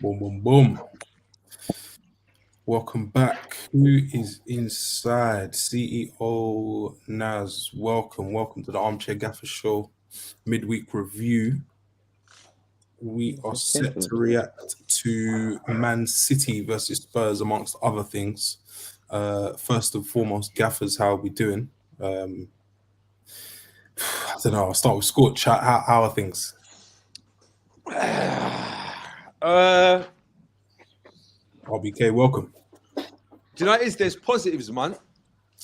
Boom, boom, boom. Welcome back. Who is inside? CEO Naz. Welcome to the Armchair Gaffers show. Midweek review. We are set to react to Man City versus Spurs, amongst other things. First and foremost, Gaffers, how are we doing? I don't know. I'll start with Scorch. How are things? RBK, welcome. Do you know what it is? There's positives, man.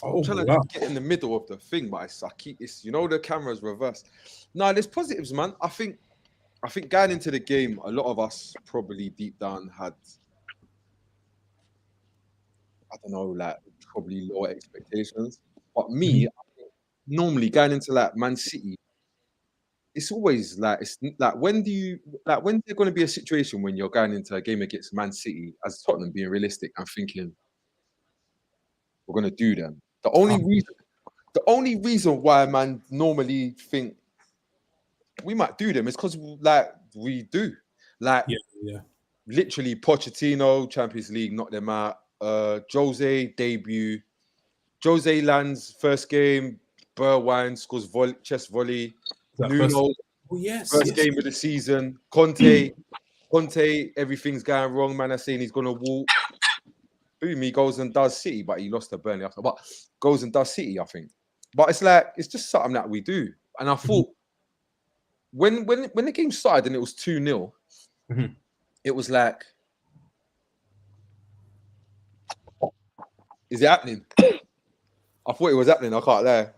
I'm trying to get in the middle of the thing, but I keep this. You know, the camera's reversed. No, there's positives, man. I think going into the game, a lot of us probably deep down had, I don't know, like probably lower expectations. But me, normally going into like Man City, it's always like when there's going to be a situation when you're going into a game against Man City as Tottenham, being realistic and thinking we're going to do them. The only reason why man normally think we might do them is because we do. Literally Pochettino, Champions League, knocked them out. Jose debut. Jose lands first game. Bergwijn scores chest volley. Nuno, first game of the season. Conte, everything's going wrong. Man, I'm saying he's going to walk. Boom, he goes and does City, but he lost to Burnley after. But goes and does City, I think. But it's just something that we do. And I thought when the game started and it was 2-0, it was like, is it happening? I thought it was happening. I can't lie.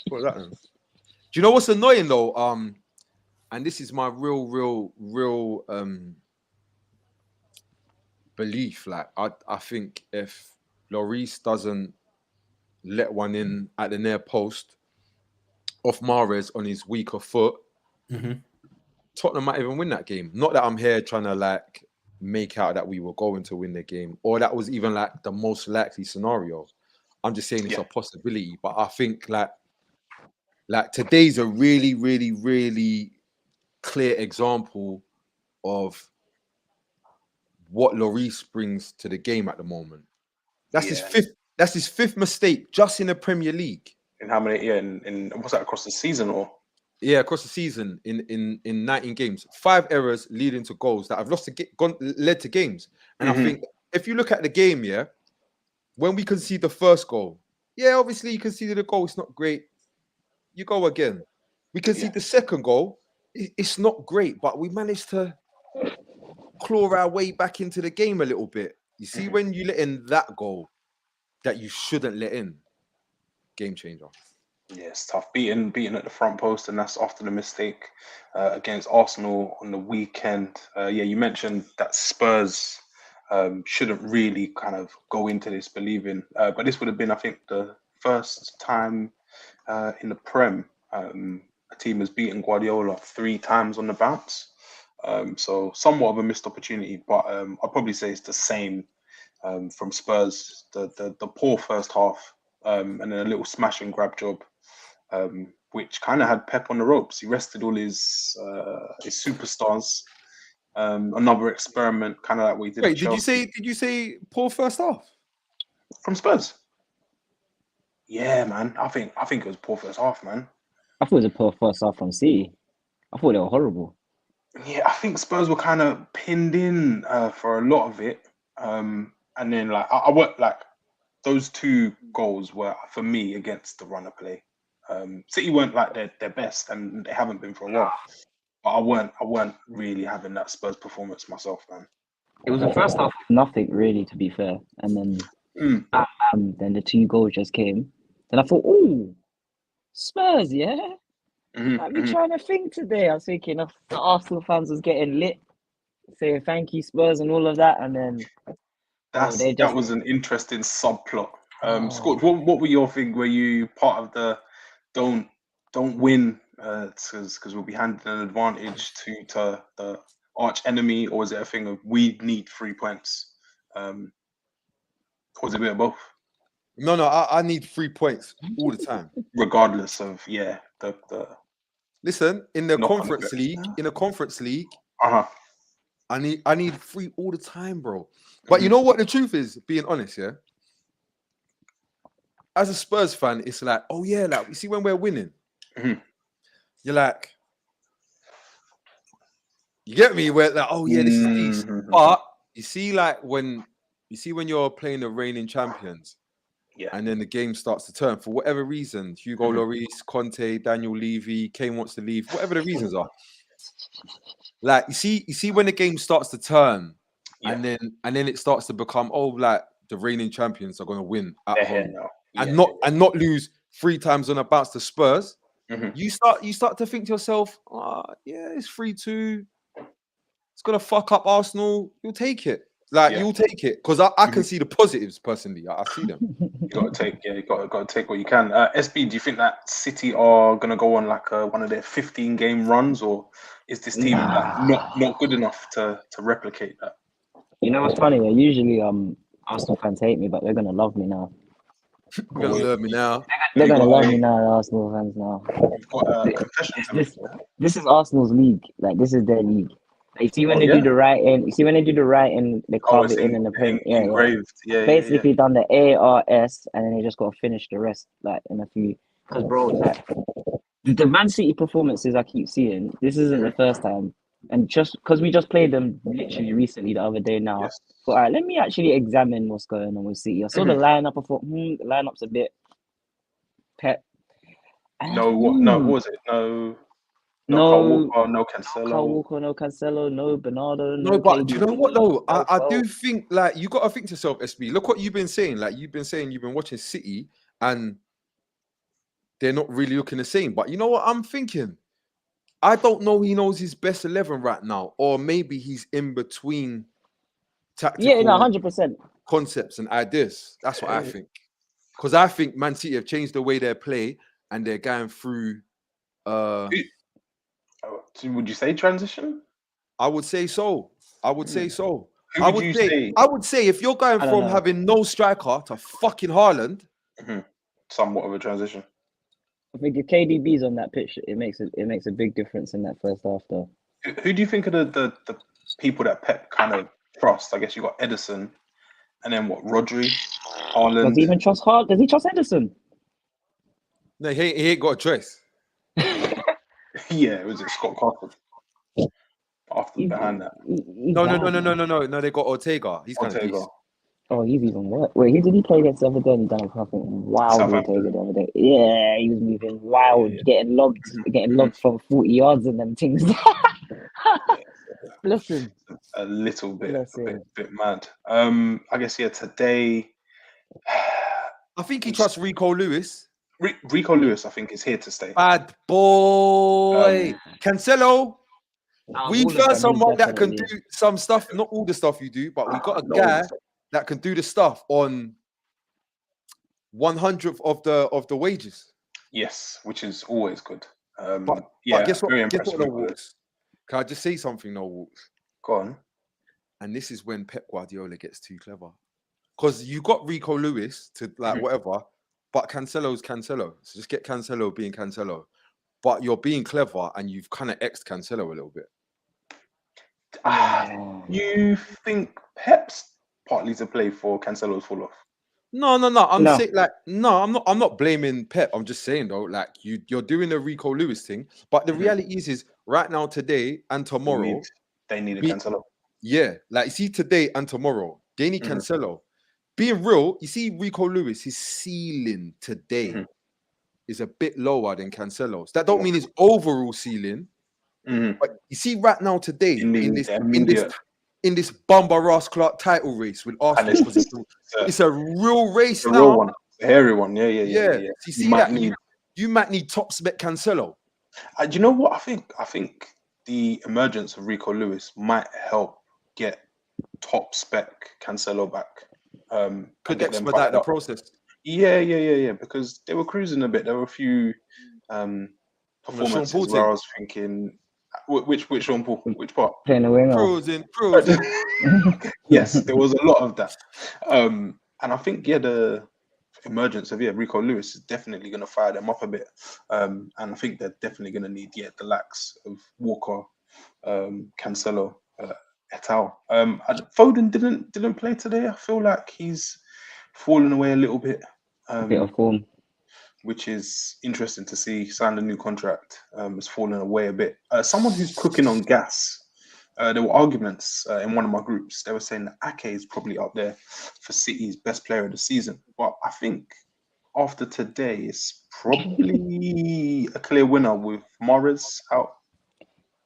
What was happening? Do you know what's annoying though? And this is my real belief. Like I think if Lloris doesn't let one in at the near post off Mahrez on his weaker foot, Tottenham might even win that game. Not that I'm here trying to like make out that we were going to win the game, or that was even like the most likely scenario. I'm just saying it's a possibility. But I think like today's a really clear example of what Lloris brings to the game at the moment. That's his fifth mistake just in the Premier League. In how many? Yeah, in what's that, across the season or? Yeah, across the season in 19 games, 5 errors leading to goals that have led to games. And I think if you look at the game, when we concede the first goal, obviously you conceded the goal, it's not great. You go again. We concede the second goal, it's not great, but we managed to claw our way back into the game a little bit. You see, when you let in that goal that you shouldn't let in, game changer. Yeah, it's tough. Beating at the front post, and that's often a mistake against Arsenal on the weekend. You mentioned that Spurs shouldn't really kind of go into this believing, but this would have been, I think, the first time in the Prem a team has beaten Guardiola 3 times on the bounce. So somewhat of a missed opportunity, but I'd probably say it's the same from Spurs. The poor first half and then a little smash and grab job, which kind of had Pep on the ropes. He rested all his superstars. Another experiment, kind of like we did. Wait, did you say poor first half from Spurs? Yeah, man. I think it was poor first half, man. I thought it was a poor first half from City. I thought they were horrible. Yeah, I think Spurs were kind of pinned in for a lot of it, and then like I worked like those 2 goals were for me against the runner play. City weren't like their best, and they haven't been for a while. But I weren't really having that Spurs performance myself, man. It was the first half with nothing really, to be fair, and then then the 2 goals just came. Then I thought, oh, Spurs, yeah. I've been trying to think today. I was thinking of the Arsenal fans was getting lit, saying thank you Spurs and all of that, and then that was an interesting subplot. Scott, what were your thing? Were you part of the don't win because we'll be handing an advantage to the arch enemy, or was it a thing of we need 3 points? Or was it a bit of both? No, I need 3 points all the time, regardless of the. Listen, in the conference league, I need free all the time, bro. But you know what the truth is, being honest, yeah? As a Spurs fan, it's like, oh yeah, like you see when we're winning, you're like, you get me? Where like, oh yeah, this is decent. But you see, like when you're playing the reigning champions, and then the game starts to turn for whatever reason, Hugo Lloris, Conte, Daniel Levy, Kane wants to leave, whatever the reasons are. Like you see when the game starts to turn, and then it starts to become, oh, like the reigning champions are going to win at home and not lose 3 times on a bounce to Spurs. You start to think to yourself, yeah, it's 3-2. It's gonna fuck up Arsenal. You'll take it. Like you'll take it because I can see the positives personally. I see them. You got to take what you can. SB, do you think that City are gonna go on like one of their 15-game runs, or is this team not good enough to replicate that? You know what's funny? Usually, Arsenal fans hate me, but they're gonna love me now. They're gonna love me now. They're gonna love me now, the Arsenal fans now. You've got confessions. This is Arsenal's league. Like this is their league. Like, you see when they do the writing. You see when they do the writing, they carve it in and the print. Engraved. Basically done the ARS, and then they just got to finish the rest like in a few. Because bro, like the Man City performances I keep seeing. This isn't the first time, and just because we just played them literally recently the other day now. Yes. So all right, let me actually examine what's going on with City. I saw the lineup. I thought, the lineup's a bit pet. What was it? No Kyle Walker, no Cancelo. Kyle Walker, no Cancelo, no Bernardo. No, but do you know what though? I do think like you got to think to yourself, SB. Look what you've been saying. Like you've been watching City and they're not really looking the same. But you know what I'm thinking? I don't know. He knows his best 11 right now, or maybe he's in between tactical 100% concepts and ideas. That's what I think. Because I think Man City have changed the way they play and they're going through. Would you say transition? I would say so. I would say so. Who would you say? I would say if you're going from having no striker to fucking Haaland, somewhat of a transition. I think if KDB's on that pitch, it makes a big difference in that first half, though. Who do you think are the people that Pep kind of trust? I guess you got Edison, and then what? Rodri, Haaland. Does he even trust Haaland? Does he trust Edison? No, he ain't got a choice. Yeah, was it Scott Carter? Behind that. No. They got Ortega. He's kind of decent. Oh, he's even worse. Wait, who did he play against the other day? He done something wild Ortega the other day. Yeah, he was moving wild, getting lobbed from 40 yards and them things. Bless him. A little bit, bit mad. I guess today. I think he trusts Rico Lewis. Rico Lewis, I think, is here to stay. Bad boy. Cancelo. We found someone that can do some stuff, not all the stuff you do, but we got a guy that can do the stuff on 100th of the wages. Yes, which is always good. But guess what? No Walks. Can I just say something? No Walks. Go on. And this is when Pep Guardiola gets too clever, because you got Rico Lewis to whatever, but Cancelo's Cancelo. So just get Cancelo being Cancelo, but you're being clever and you've kind of X'd Cancelo a little bit. You think Pep's partly to play for Cancelo's fall off? No. Saying I'm not blaming Pep. I'm just saying though, like you're doing the Rico Lewis thing, but the reality is right now, today and tomorrow, they need a Cancelo. Yeah, like you see today and tomorrow, they need Cancelo. Being real, you see Rico Lewis, his ceiling today is a bit lower than Cancelo's. That don't mean his overall ceiling. But you see right now today in this Bumba Ross Clark title race with Arsenal, it's a real race now. Real one. A hairy one. Yeah. You see you might need top spec Cancelo. Do you know what I think? I think the emergence of Rico Lewis might help get top spec Cancelo back. Could expedite the process. Yeah. Because they were cruising a bit. There were a few performances where I was thinking, which Sean Paul? Which part? Playing the winger. Cruising. Yes, there was a lot of that. And I think the emergence of Rico Lewis is definitely going to fire them up a bit. And I think they're definitely going to need the lacks of Walker, Cancelo, et al. Foden didn't play today. I feel like he's fallen away a little bit. Bit of form. Which is interesting to see. Signed a new contract. Has fallen away a bit. Someone who's cooking on gas. There were arguments in one of my groups. They were saying that Ake is probably up there for City's best player of the season. But I think after today, it's probably a clear winner with Mahrez out.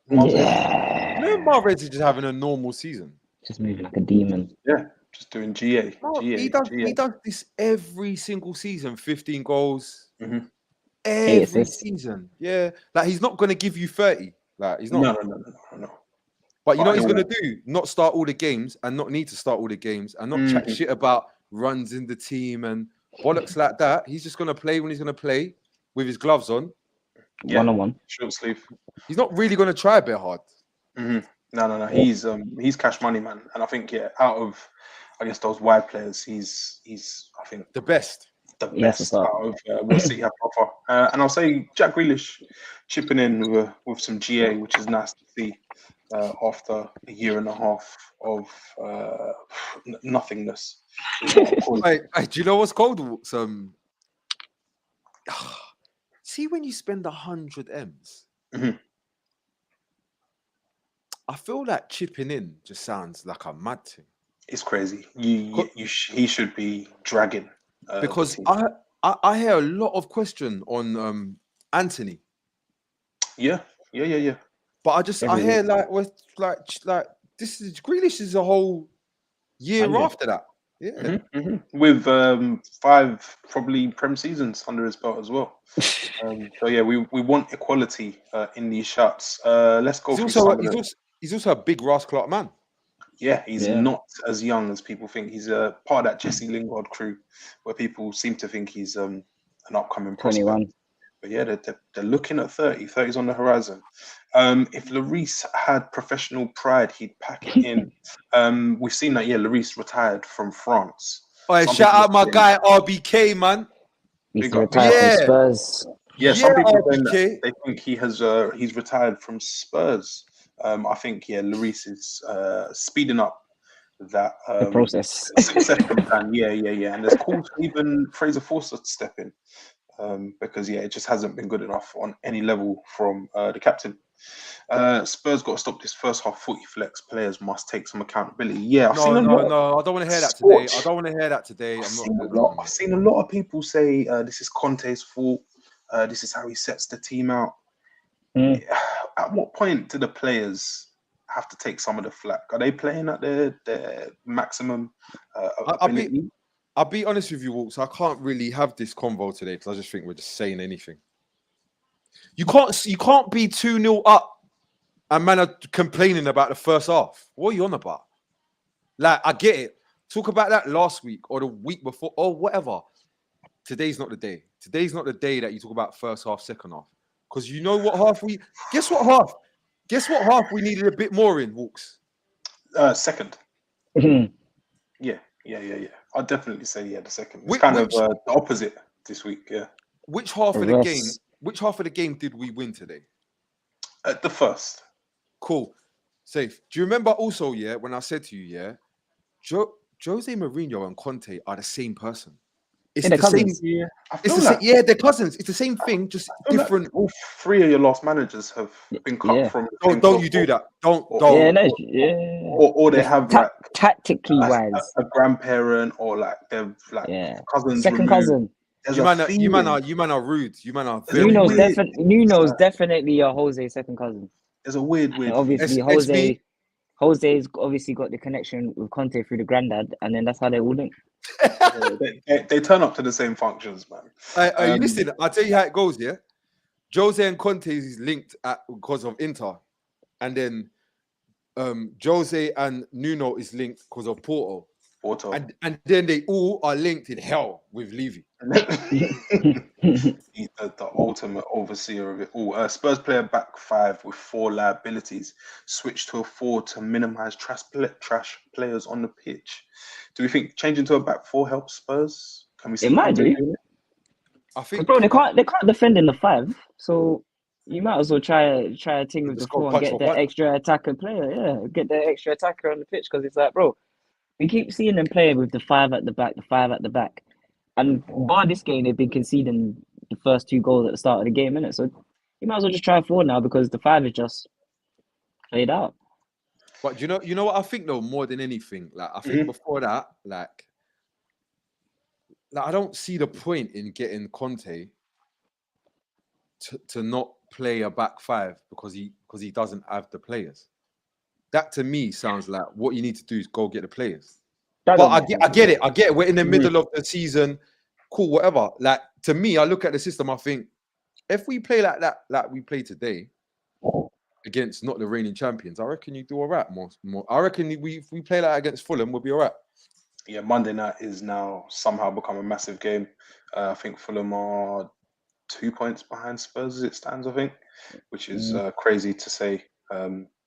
Yeah. No, Mahrez is just having a normal season. Just moving like a demon. Yeah, just doing GA. No, he does this every single season. 15 goals. Mm-hmm. Every season. Yeah. Like, he's not going to give you 30. Like, he's not. No. But you know what he's going to do? Not start all the games and not need to start all the games and not chat shit about runs in the team and bollocks like that. He's just going to play when he's going to play with his gloves on. Yeah. One-on-one. Short sleeve. He's not really going to try a bit hard. Mm-hmm. No. He's cash money, man. And I think, out of, I guess, those wide players, he's I think, the best. The best out of what City have to offer. And I'll say Jack Grealish chipping in with some GA, which is nice to see. After a year and a half of nothingness. Hey, do you know what's cold? See, when you spend 100 M's, I feel like chipping in just sounds like a mad thing. It's crazy. He should be dragging. Because I hear a lot of question on Anthony. Yeah. But I hear like this is Grealish is a whole year after that. Yeah. With 5 probably Prem seasons under his belt as well. So yeah, we want equality in these shots. Let's go. He's also a big Ross Clark man. Yeah, he's not as young as people think. He's a part of that Jesse Lingard crew, where people seem to think he's an upcoming prospect. 21. But yeah, they're looking at 30. 30's on the horizon. If Lloris had professional pride, he'd pack it in. We've seen that, Lloris retired from France. Oh, shout out my guy RBK, man. He's retired from Spurs. Yeah, some people saying they think he's retired from Spurs. I think Lloris is speeding up that the process. Succession plan. Yeah. And there's calls for even Fraser Forster to step in. Because it just hasn't been good enough on any level from the captain. Spurs got to stop this first half footy flex. Players must take some accountability. Yeah, I don't want to hear that today. I don't want to hear that today. I've seen a lot of people say this is Conte's fault. This is how he sets the team out. At what point do the players have to take some of the flack? Are they playing at their maximum ability? I'll be honest with you, Walks. I can't really have this convo today because I just think we're just saying anything. You can't be 2-0 up and man are complaining about the first half. What are you on about? Like, I get it. Talk about that last week or the week before or whatever. Today's not the day. Today's not the day that you talk about first half, second half. Because you know what half we... Guess what half we needed a bit more in, Walks? Second. Yeah. I'd definitely say the second. It's the opposite this week. Yeah. Which half of the game did we win today? The first. Cool. Safe. Do you remember also? Yeah, when I said to you, Jose Mourinho and Conte are the same person. It's the same. Yeah, they're cousins. It's the same thing, just different. All 3 of your last managers have been cut from. Don't you do that? Don't. Or they have tactically wise a grandparent or they've cousins. Second cousin. You man are rude. You man are very Nuno's definitely a Jose second cousin. There's a weird. Obviously, Jose's obviously got the connection with Conte through the granddad, and then that's how they all link. They turn up to the same functions, man. You listen, I'll tell you how it goes, yeah? Jose and Conte is linked because of Inter. And then Jose and Nuno is linked because of Porto. And then they all are linked in hell with Levy. He's the ultimate overseer of it all. Spurs player back 5 with 4 liabilities. Switch to a 4 to minimize trash players on the pitch. Do we think changing to a back 4 helps Spurs? Can we see it? Might do. I think, bro, they can't defend in the 5. So You might as well try a thing with the Just go four and punch get for the punch. extra attacker player. Yeah, get the extra attacker on the pitch because it's like, bro, we keep seeing them play with the five at the back, and bar this game they've been conceding the first 2 goals at the start of the game, innit? So you might as well just try 4 now because the 5 is just played out. But you know what I think though, more than anything, like I think before that, like I don't see the point in getting Conte to not play a back 5 because he doesn't have the players. That to me sounds like what you need to do is go get the players. But I get it. We're in the middle of the season. Cool, whatever. Like to me, I look at the system. I think if we play like that, like we play today against not the reigning champions, I reckon you do all right. More. I reckon if we play like that against Fulham, we'll be all right. Yeah, Monday night is now somehow become a massive game. I think Fulham are 2 points behind Spurs as it stands, I think, which is crazy to say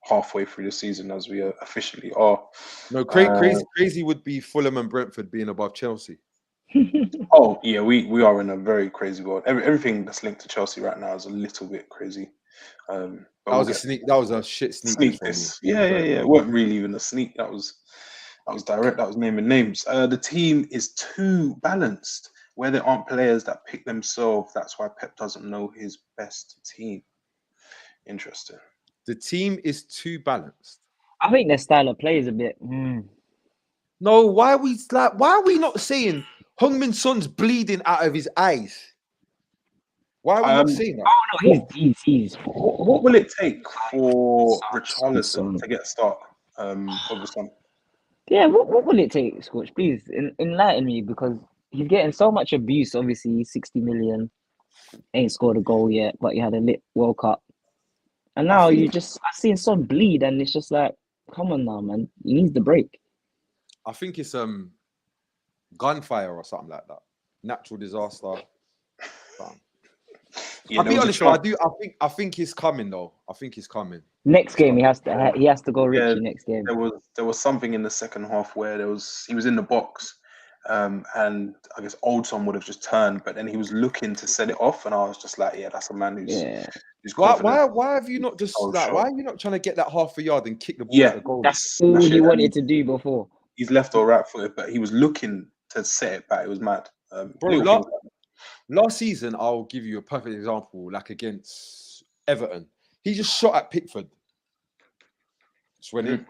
halfway through the season as we officially are. No, crazy would be Fulham and Brentford being above Chelsea. Oh, yeah, we are in a very crazy world. Everything that's linked to Chelsea right now is a little bit crazy. But that was a shit sneak diss. Yeah. It wasn't really even a sneak. That was direct. That was naming names. The team is too balanced. Where there aren't players that pick themselves, that's why Pep doesn't know his best team. Interesting. The team is too balanced. I think their style of play is a bit. No, why are we not saying Heung-min Son's bleeding out of his eyes? Why are we not saying that? Oh no, he's. What will it take for Richarlison to get a start over Son? Yeah, what will it take, Scorch? Please enlighten me because he's getting so much abuse. Obviously, 60 million, ain't scored a goal yet, but he had a lit World Cup, and now I've seen Son bleed, and it's just like, come on now, man, he needs the break. I think it's gunfire or something like that, natural disaster. Yeah, I'll be honest, I think he's coming though. I think he's coming. Next game, he has to go Richie. Next game, there was something in the second half where he was in the box, and I guess Oldson would have just turned, but then he was looking to set it off, and I was just like, yeah, that's a man who's why have you not just why are you not trying to get that half a yard and kick the ball at the goal? That's all he wanted to do before. He's left or right footed, but he was looking to set it back. It was mad. Bro, last season, I'll give you a perfect example, like against Everton. He just shot at Pickford. Just went in.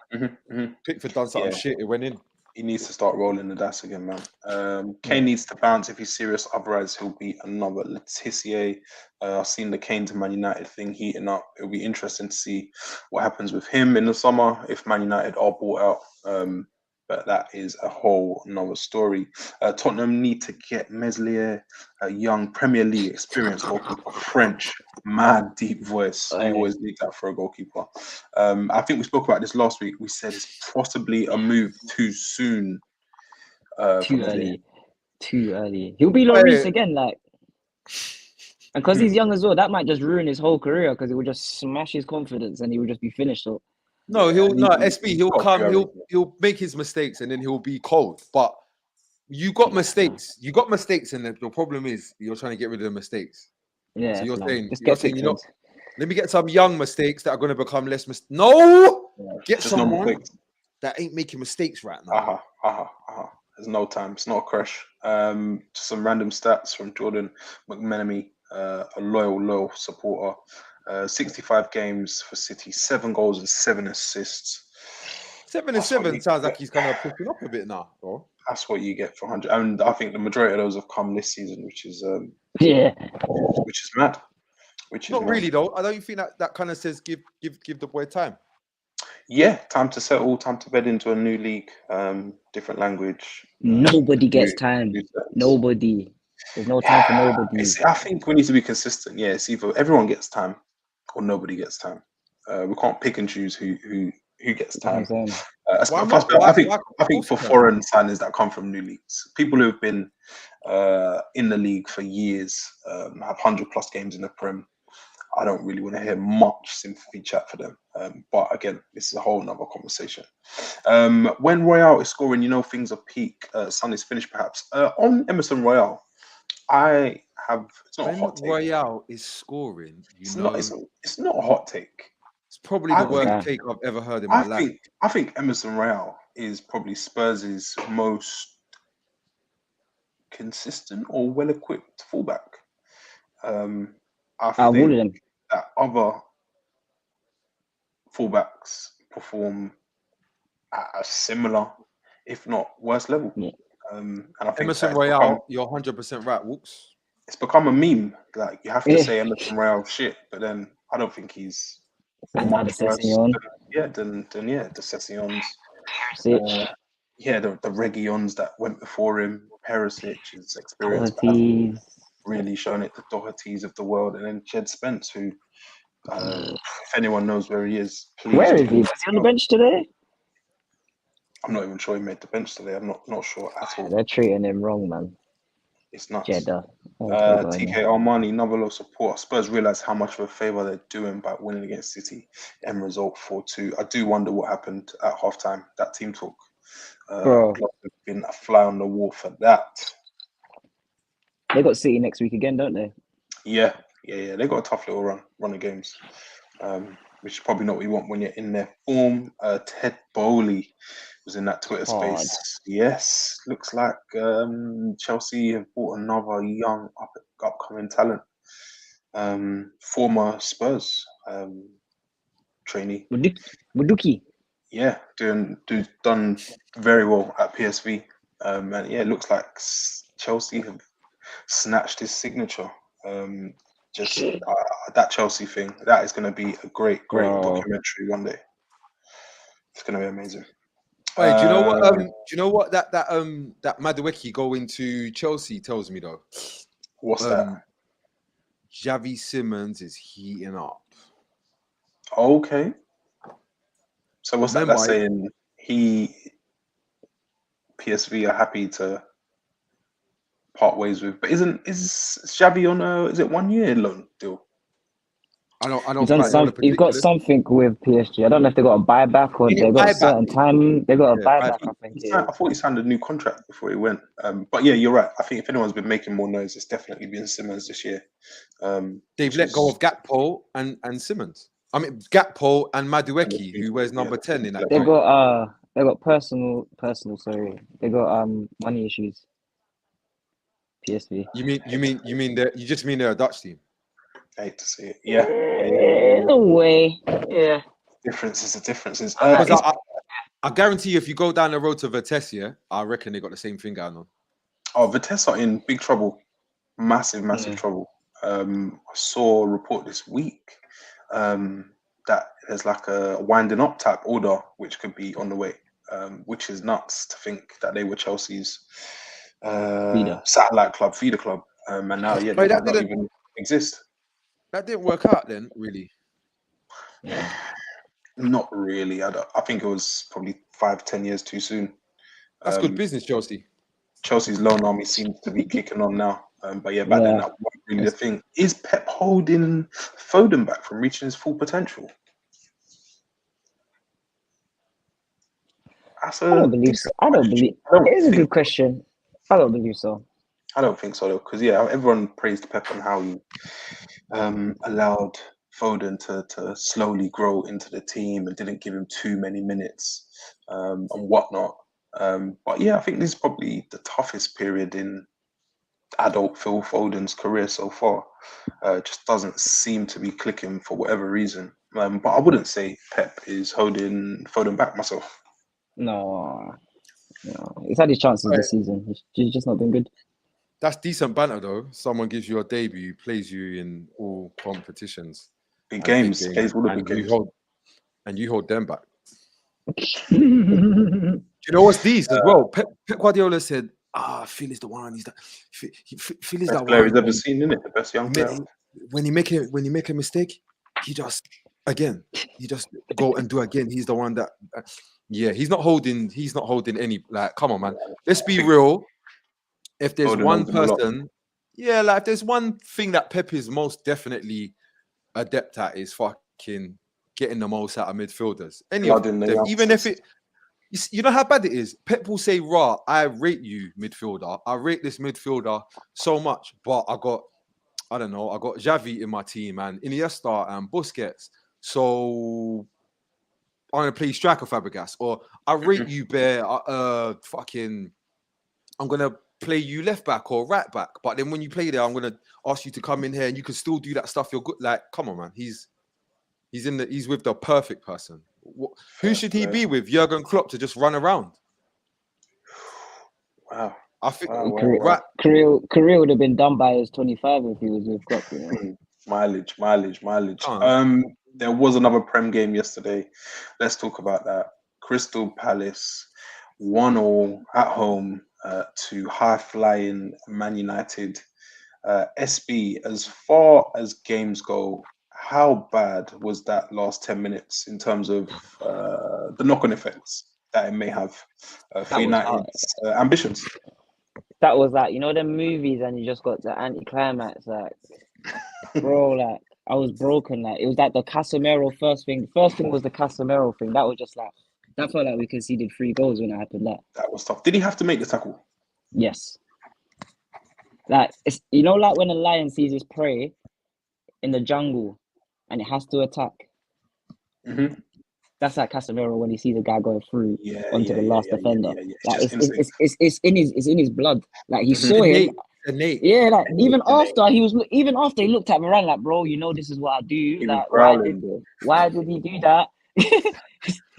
Pickford done something shit, it went in. He needs to start rolling the dice again, man. Kane needs to bounce if he's serious, otherwise he'll be another Letitia. I've seen the Kane to Man United thing heating up. It'll be interesting to see what happens with him in the summer if Man United are bought out. But that is a whole nother story. Tottenham need to get Meslier, a young Premier League experienced goalkeeper, French, mad deep voice. You always need that for a goalkeeper. I think we spoke about this last week. We said it's possibly a move too soon. Too early. He'll be Lloris again, like. And because he's young as well, that might just ruin his whole career because it will just smash his confidence and he will just be finished. So. No, he'll make his mistakes and then he'll be cold. But you got mistakes. You got mistakes, and the problem is you're trying to get rid of the mistakes. Yeah. So you're saying you know, let me get some young mistakes that are going to become less mistakes. No, get someone that ain't making mistakes right now. There's no time. It's not a crash. Just some random stats from Jordan McMenemy, a loyal supporter. 65 games for City, 7 goals and 7 assists. 7 and 7 sounds like he's kind of pushing up a bit now, bro. That's what you get for 100. And I think the majority of those have come this season, which is mad. Not really though. I don't think that kind of says give the boy time. Yeah, time to settle, time to bed into a new league, different language. Nobody gets time. Nobody. There's no time for nobody. I think we need to be consistent. Yeah, it's either everyone gets time or nobody gets time. We can't pick and choose who gets time. I think for foreign signings that come from new leagues, people who have been in the league for years, have 100+ games in the Prem. I don't really want to hear much sympathy chat for them. But again, this is a whole nother conversation. When Royale is scoring, things are peak. Sun is finished perhaps. On Emerson Royale, I have. It's not a hot take. Royale is scoring. It's not a hot take. It's probably the worst take I've ever heard in my life. I think Emerson Royale is probably Spurs' most consistent or well-equipped fullback. I think that other fullbacks perform at a similar, if not worse level. Yeah. And I think Emerson Royale, you're 100% right, Wooks. It's become a meme. Like you have to say Emerson Royale shit, but then I don't think he's much worse than the Sessions. The Reguilons that went before him, Perisic's experience really shown it, the Dohertys of the world, and then Jed Spence, who, if anyone knows where he is, please. Where is he? Is he on the bench today? I'm not even sure he made the bench today. I'm not sure at all. They're treating him wrong, man. It's nuts. Jeddah. TK Armani, another low support. Spurs realise how much of a favour they're doing by winning against City. End result 4-2. I do wonder what happened at halftime. That team talk. Bro, has been a fly on the wall for that. They got City next week again, don't they? Yeah. They got a tough little run of games, which is probably not what you want when you're in their form. Ted Bowley was in that Twitter space. Yes, looks like Chelsea have bought another young upcoming talent. Former Spurs trainee. Buduki. Yeah, done very well at PSV. And yeah, it looks like Chelsea have snatched his signature. That Chelsea thing, that is going to be a great documentary one day. It's going to be amazing. Wait, do you know what? Do you know what that Madueke going to Chelsea tells me though? What's that? Xavi Simons is heating up. Okay. So what's that? That's saying PSV are happy to part ways with, but is Xavi on is it 1 year loan deal? I don't. He's got something with PSG. I don't know if they got a buyback or they got a certain time. They got a buyback. I thought he signed a new contract before he went. But yeah, you're right. I think if anyone's been making more noise, it's definitely been Simmons this year. They've let go of Gakpo and Simmons. I mean Gakpo and Madueke, who wears number 10 in that. They got personal. Sorry, they got money issues. PSV. You mean they're a Dutch team? I hate to see it. Yeah. In a way, yeah. Differences. I guarantee you, if you go down the road to Vitesse, I reckon they got the same thing going on. Oh, Vitesse are in big trouble. Massive trouble. I saw a report this week that there's like a winding up type order which could be on the way, which is nuts to think that they were Chelsea's satellite club, feeder club, and now they don't even exist. That didn't work out then, really. Yeah. Not really. I think it was probably 5-10 years too soon. That's good business, Chelsea. Chelsea's loan army seems to be kicking on now. But yeah, back then that wasn't really the thing. Is Pep holding Foden back from reaching his full potential? I don't believe so. It is a good question. I don't believe so. I don't think so, though, because everyone praised Pep on how he allowed Foden to slowly grow into the team and didn't give him too many minutes and whatnot. But yeah, I think this is probably the toughest period in adult Phil Foden's career so far. Just doesn't seem to be clicking for whatever reason. But I wouldn't say Pep is holding Foden back myself. No. He's had his chances this season. He's just not been good. That's decent banter, though. Someone gives you a debut, plays you in all competitions. Big games. Plays all the big games. You hold them back. Do you know what's these as well? Pep Guardiola said, Phil is the one. Phil is that player one. He's ever seen, isn't it? The best young player. When you make a mistake, he just go and do again. He's the one that he's not holding any, like, come on, man. Let's be real. If there's one person, if there's one thing that Pep is most definitely adept at, is fucking getting the most out of midfielders. Any of them, even if it You know how bad it is? Pep will say, "Rah, I rate you, midfielder. I rate this midfielder so much, but I got Xavi in my team and Iniesta and Busquets. So I'm gonna play striker Fabregas, or I rate you, Bear. I'm gonna play you left back or right back. But then when you play there, I'm gonna ask you to come in here and you can still do that stuff. You're good. Like, come on, man. He's with the perfect person. Who should he be with? Jurgen Klopp to just run around? Wow. I think career would have been done by his 25 if he was with Klopp. You know? Mileage. There was another Prem game yesterday. Let's talk about that. Crystal Palace 1-0 at home to high-flying Man United. SB, as far as games go, how bad was that last 10 minutes in terms of the knock-on effects that it may have for United's ambitions? That was like, you know, them movies and you just got the anti-climax, like, bro, like, I was broken. Like, it was like the Casemiro first thing. First thing was the Casemiro thing. That was just like, that felt like we conceded 3 goals when it happened. That was tough. Did he have to make the tackle? Yes. Like, it's, you know, like when a lion sees his prey in the jungle and it has to attack. Mm-hmm. That's like Casemiro when he sees a guy going through onto the last defender. Like it's in his blood. Like he saw him. Innate. Yeah, like even after he looked at Moran like, bro, you know this is what I do. Like, why did he do that?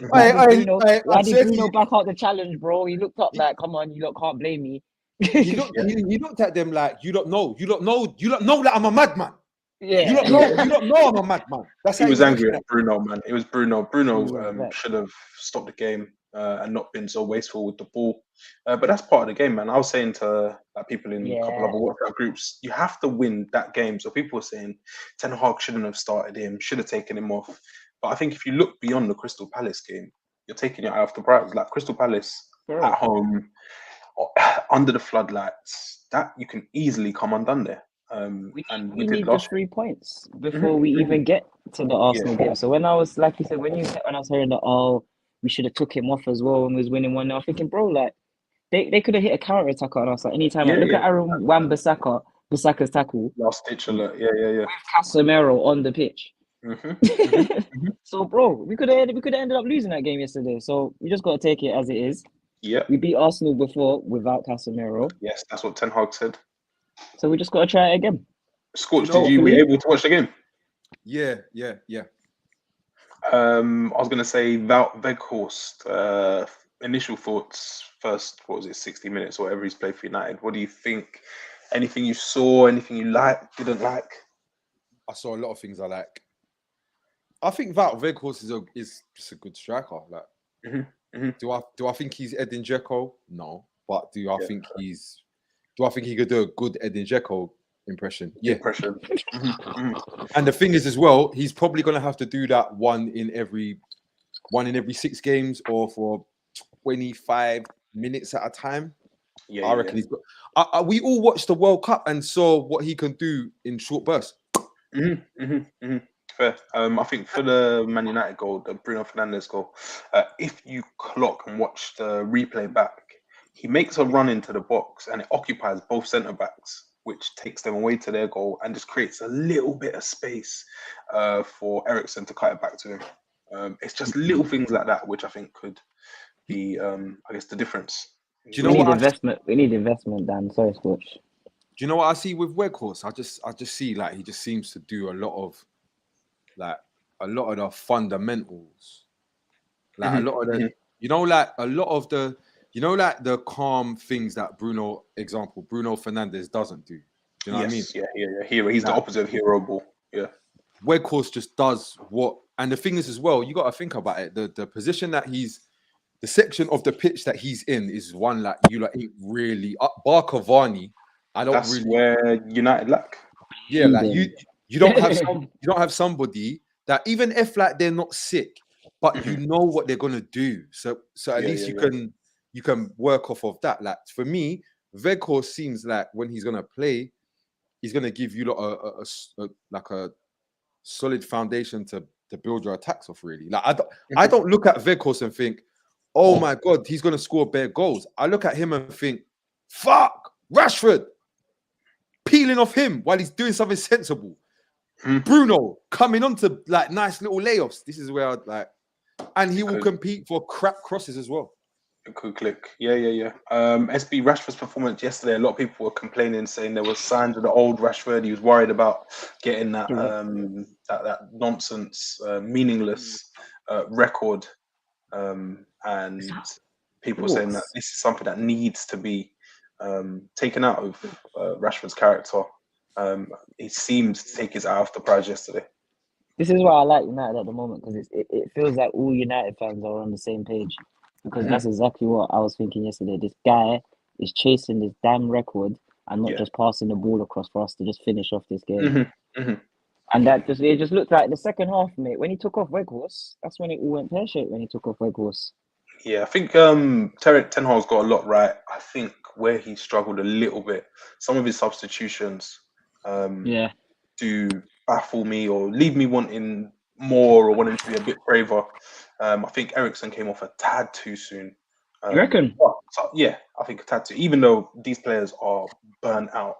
Why did Bruno back out the challenge, bro? He looked up like, come on, you lot can't blame me. He looked at them like, you don't know that I'm a madman. Yeah, you don't know I'm a madman. He was angry at Bruno, man. It was Bruno. Bruno should have stopped the game and not been so wasteful with the ball. But that's part of the game, man. I was saying to people in a couple of other WhatsApp groups, you have to win that game. So people were saying Ten Hag shouldn't have started him, should have taken him off. But I think if you look beyond the Crystal Palace game, you're taking your eye off the prize. Like Crystal Palace at home, under the floodlights, that you can easily come undone there. We need the 3 points before we even get to the Arsenal game. So when I was, like you said, when I was hearing that, we should have took him off as well when we was winning 1-0, I'm thinking, bro, like they could have hit a counter attack on us at any time. Look at Aaron Wan-Bissaka's tackle. Last ditch alert, with Casemiro on the pitch. So, bro, we could have ended up losing that game yesterday. So we just got to take it as it is. Yeah, we beat Arsenal before without Casemiro. Yes, that's what Ten Hag said. So we just got to try it again. Scorch, were you able to watch the game? Yeah. I was going to say Weghorst, initial thoughts, first, 60 minutes or whatever he's played for United. What do you think? Anything you saw, anything you liked, didn't like? I saw a lot of things I like. I think Weghorst is just a good striker. Like, do I think he's Edin Dzeko? No. But do I think he could do a good Edin Dzeko impression? Yeah. And the thing is as well, he's probably going to have to do that one in every 6 games or for 25 minutes at a time. I reckon he's got. We all watched the World Cup and saw what he can do in short bursts. Fair. I think for the Man United goal, the Bruno Fernandes goal, if you clock and watch the replay back, he makes a run into the box and it occupies both centre backs, which takes them away to their goal and just creates a little bit of space for Eriksen to cut it back to him. It's just little things like that which I think could be, I guess, the difference. We need investment, Dan. Sorry, Scorch. Do you know what I see with Weghorst? I just see like he just seems to do a lot of the fundamentals, like a lot of the, the calm things that Bruno Fernandes doesn't do. Do you know what I mean? Yeah. Hero. He's the opposite of hero ball. Yeah. Weghorst just does what, and the thing is as well, you got to think about it. The position that the section of the pitch that he's in is one like you like ain't really bar Cavani. That's where United lack. Yeah, like you don't have somebody that even if like they're not sick, but you know what they're gonna do. So at least you can work off of that. Like for me, Weghorst seems like when he's gonna play, he's gonna give you a solid foundation to build your attacks off. Really, like I don't look at Weghorst and think, oh my God, he's going to score bare goals. I look at him and think, fuck, Rashford peeling off him while he's doing something sensible. Bruno coming on to like nice little layoffs. This is where I'd like, and he will compete for crap crosses as well. It could click. Yeah. SB Rashford's performance yesterday, a lot of people were complaining, saying there was signs of the old Rashford. He was worried about getting that that nonsense, meaningless record. And people were saying that this is something that needs to be taken out of Rashford's character. He seemed to take his eye off the prize yesterday. This is why I like United at the moment, because it feels like all United fans are on the same page. Because that's exactly what I was thinking yesterday. This guy is chasing this damn record and not just passing the ball across for us to just finish off this game. And it just looked like the second half, mate. When he took off Weghorst, that's when it all went pear-shaped, when he took off Weghorst. Yeah, I think Ten Hag's got a lot right. I think where he struggled a little bit, some of his substitutions do baffle me or leave me wanting more or wanting to be a bit braver. I think Eriksen came off a tad too soon. You reckon? Yeah, I think a tad too. Even though these players are burnt out.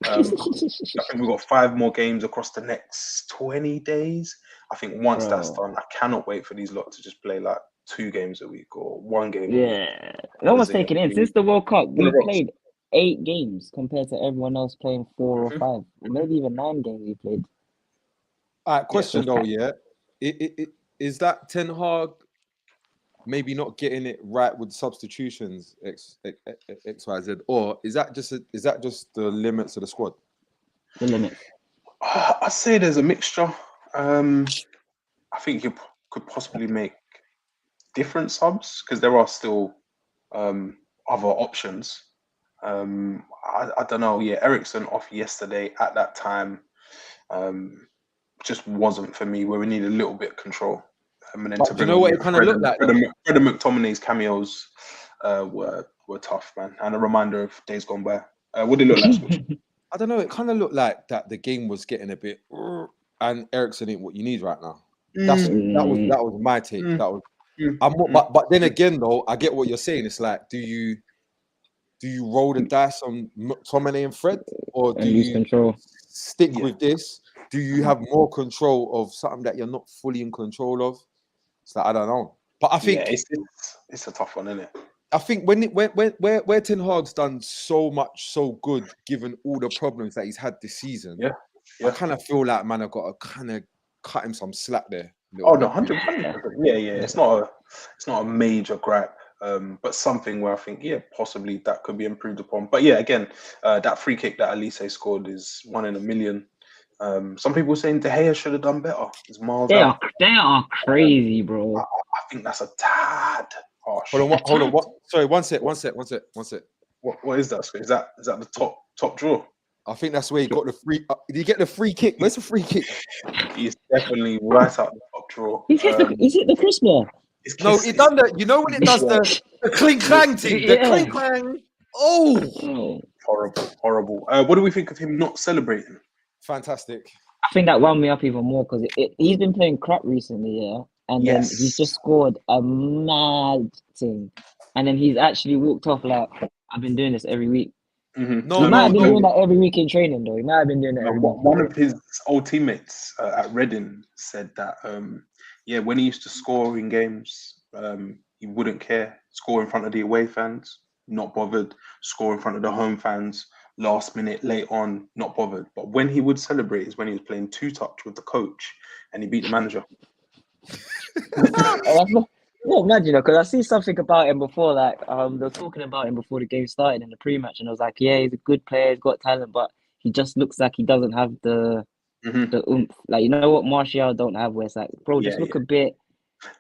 I think we've got 5 more games across the next 20 days. I think once that's done, I cannot wait for these lot to just play like 2 games a week or 1 game a week. Yeah. No one's taking in. Since the World Cup, we played 8 games compared to everyone else playing 4 or 5. Or maybe even 9 games we played. All right, question though, is that Ten Hag maybe not getting it right with substitutions, X, Y, Z, or is that just the limits of the squad? The limit. I'd say there's a mixture. I think you could possibly make different subs because there are still other options. I don't know. Yeah, Eriksen off yesterday at that time just wasn't for me. Where we need a little bit of control. And then you know what it kind of looked like? Fred and McTominay's cameos were tough, man, and a reminder of days gone by. What did it look like? I don't know. It kind of looked like that the game was getting a bit, and Eriksen ain't what you need right now. That was my take. That was. But then again, though, I get what you're saying. It's like, do you roll the dice on McTominay and Fred, or do you stick with this? Do you have more control of something that you're not fully in control of? So I don't know. But I think it's a tough one, isn't it? I think where Ten Hag's done so much so good, given all the problems that he's had this season, I kind of feel like, man, I've got to kind of cut him some slack there. Oh no, 100%. Yeah. It's not a major gripe, but something where I think, possibly that could be improved upon. But yeah, again, that free kick that Olise scored is 1 in a million. Some people saying De Gea should have done better. It's miles out. They are crazy, bro. I think that's a tad harsh. Hold on. What? Sorry, one sec. What is that? Is that the top draw? I think that's where he got the free. Did he get the free kick? Where's the free kick? He's definitely right out the top draw. Is it the Christmas? No, it done that. You know when it does the clink clang thing. The clink clang. Oh, horrible. What do we think of him not celebrating? Fantastic. I think that wound me up even more because he's been playing crap recently, and then he's just scored a mad thing, and then he's actually walked off like, I've been doing this every week. Mm-hmm. He might have been doing that every week in training, though. He might have been doing that every week. One of his old teammates at Reading said that, when he used to score in games, he wouldn't care. Score in front of the away fans, not bothered. Score in front of the home fans, last minute, late on, not bothered. But when he would celebrate is when he was playing 2-touch with the coach and he beat the manager. Well, imagine, because I see something about him before, like they were talking about him before the game started in the pre-match, and I was like, yeah, he's a good player, he's got talent, but he just looks like he doesn't have the oomph. Like, you know what Martial don't have, where it's like, bro, just look a bit.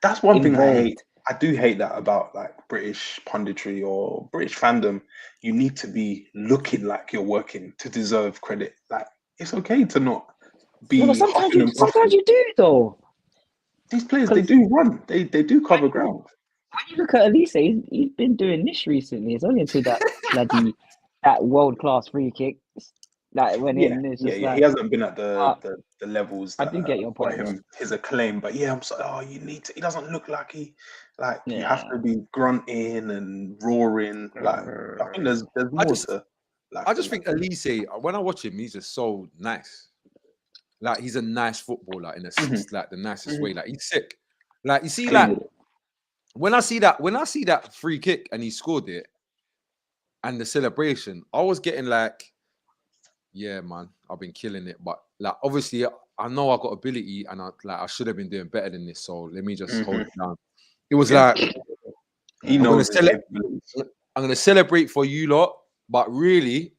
That's one thing I hate. I do hate that about like British punditry or British fandom. You need to be looking like you're working to deserve credit. Like, it's okay to not be. No, sometimes you do though. These players, they do run. They do cover ground. When you look at Olise, he's been doing this recently. It's only until that world class free kick. Like when Yeah, it's yeah, just yeah. like He hasn't been at the levels I that do get your got point. him his acclaim. But yeah, I'm sorry. Oh, you need to. He doesn't look like you have Yeah. to be grunting and roaring. Like I think there's more to. I just think Olise, when I watch him, he's just so nice. Like he's a nice footballer in like the nicest way. Like he's sick. Like you see, like when I see that free kick and he scored it, and the celebration, I was getting like, yeah, man, I've been killing it. But like, obviously, I know I got ability, and I should have been doing better than this. So let me just hold it down. It was like he knows his capabilities. I'm gonna celebrate for you lot, but really,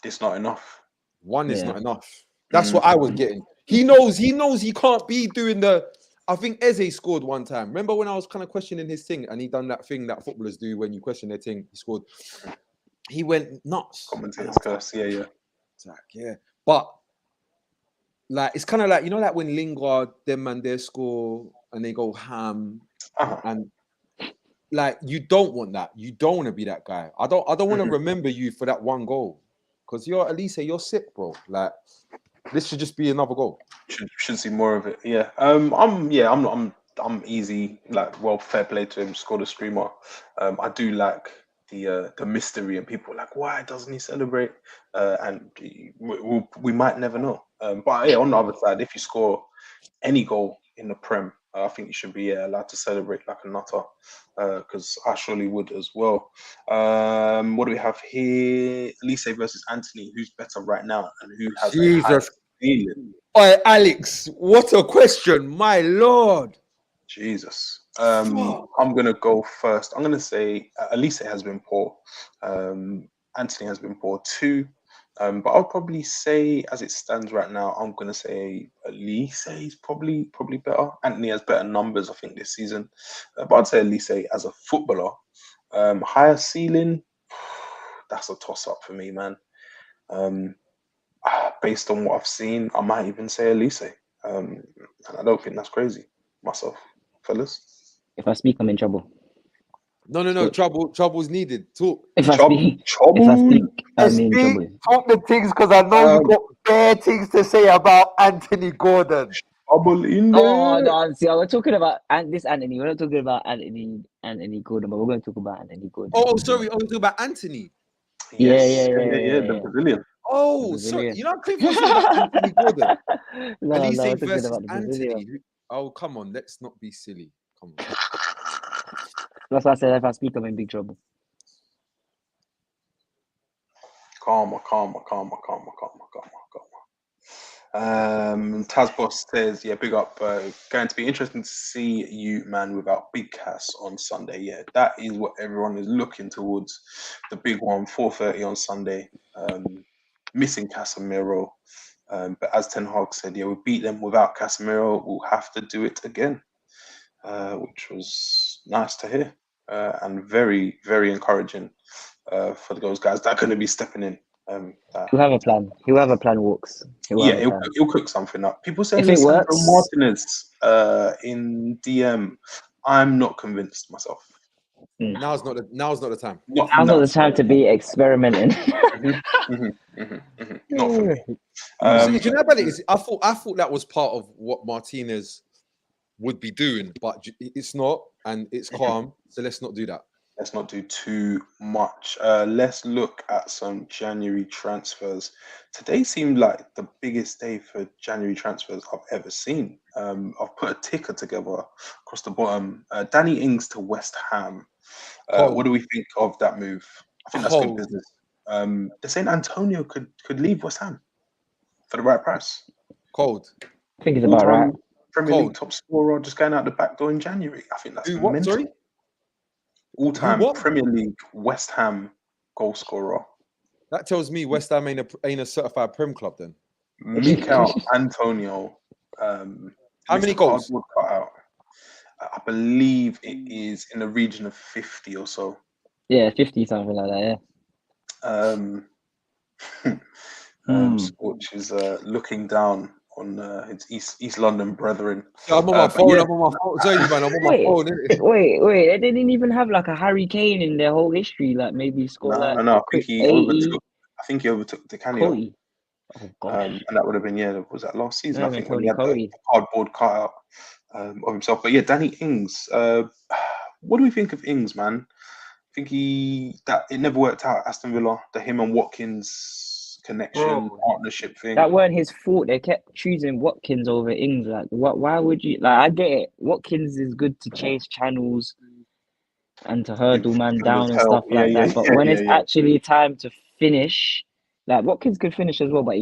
it's not enough. One is not enough. That's what I was getting. He knows he can't be doing the. I think Eze scored one time. Remember when I was kind of questioning his thing, and he done that thing that footballers do when you question their thing. He scored. He went nuts. Commentators curse. Yeah. It's like, yeah, but like it's kind of like, you know, like when Lingard, them man, they score and they go ham, and like you don't want that. You don't want to be that guy. I don't want to remember you for that one goal, because you're Olise, you're sick, bro. Like this should just be another goal. Should see more of it. Yeah. I'm easy. Like, well, fair play to him. Scored a screamer. I do like the mystery, and people are like, why doesn't he celebrate? And we might never know. But yeah, on the other side, if you score any goal in the Prem, I think you should be allowed to celebrate like a nutter, because I surely would as well. What do we have here? Olise versus Anthony. Who's better right now, and who has a higher ceiling? Oi, Alex, what a question, my lord. Jesus. I'm gonna go first. I'm gonna say Olise has been poor. Anthony has been poor too. But I'll probably say, as it stands right now, I'm gonna say Olise is probably better. Anthony has better numbers, I think, this season. But I'd say Olise as a footballer. Higher ceiling, that's a toss-up for me, man. Based on what I've seen, I might even say Olise. And I don't think that's crazy myself, fellas. If I speak, I'm in trouble. No. Trouble's needed. Talk. If I speak, I'm in trouble. Talk the things, because I know you got bare things to say about Anthony Gordon. Trouble in there. Oh no! See, we're talking about this Anthony. We're not talking about Anthony Gordon, but we're going to talk about Anthony Gordon. Oh, sorry. We're talking about Anthony. Yes. Yeah. The Brazilian. Oh, sorry. You know, Cliff was talking about Anthony Gordon. No, Olise versus about Anthony. Oh, come on. Let's not be silly. Come on. That's why I said if I speak, I'm in big trouble. Calma. Tazboss says, yeah, big up. Going to be interesting to see you, man, without Big Cass on Sunday. Yeah, that is what everyone is looking towards. The big one, 4:30 on Sunday. Missing Casemiro. But as Ten Hag said, yeah, we beat them without Casemiro. We'll have to do it again, which was nice to hear, and very, very encouraging for those guys that are going to be stepping in. He'll have a plan. Whoever plan walks. He'll cook something up. People saying if it works, Martinez in DM. I'm not convinced myself. Now's not the time. Now's not the time to be experimenting. Not for me. Do you know about it? I thought that was part of what Martinez would be doing, but it's not, and it's calm. So let's not do that. Let's not do too much. Let's look at some January transfers. Today seemed like the biggest day for January transfers I've ever seen. I've put a ticker together across the bottom. Danny Ings to West Ham. What do we think of that move? I think that's good business. They're saying Antonio could leave West Ham for the right price. Cold. I think it's about right. Premier League top scorer just going out the back door in January. I think that's mental. Sorry? All-time Premier League West Ham goal scorer. That tells me West Ham ain't a certified Prem club then. Mikel Antonio. How many goals? Cut out. I believe it is in the region of 50 or so. Yeah, 50, something like that, yeah. Scorch is looking down on his East London brethren. Yeah, I'm on my phone. I'm on my phone. Sorry, man. I'm on my phone. Wait. They didn't even have like a Harry Kane in their whole history. Like maybe score No. I I think he overtook Canio. Cody. Oh gosh. And that would have been, was that last season? No, I think when Tony he had Cody. the cardboard cutout of himself. But yeah, Danny Ings. What do we think of Ings, man? I think it never worked out at Aston Villa. The him and Watkins connection, partnership thing. That weren't his fault. They kept choosing Watkins over Ings. Like, why would you? Like, I get it. Watkins is good to chase channels and to hurdle man down and stuff like that. But when it's actually time to finish, like Watkins could finish as well, but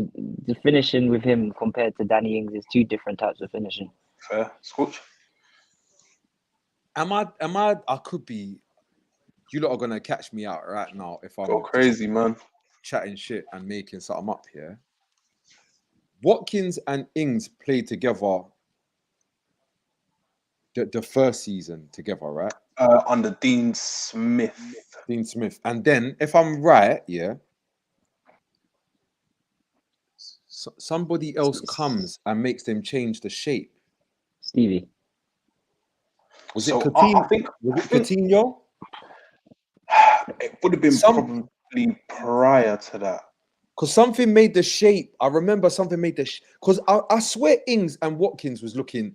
the finishing with him compared to Danny Ings is two different types of finishing. Fair, Scorch. Am I? I could be. You lot are gonna catch me out right now if I'm go crazy, man. Chatting shit and making something up here. Watkins and Ings played together the first season together, right? Under Dean Smith. And then, if I'm right, yeah, somebody else comes and makes them change the shape. Stevie. Was it Coutinho? It would have been probably prior to that. Because something made the shape. I remember something made the because I swear Ings and Watkins was looking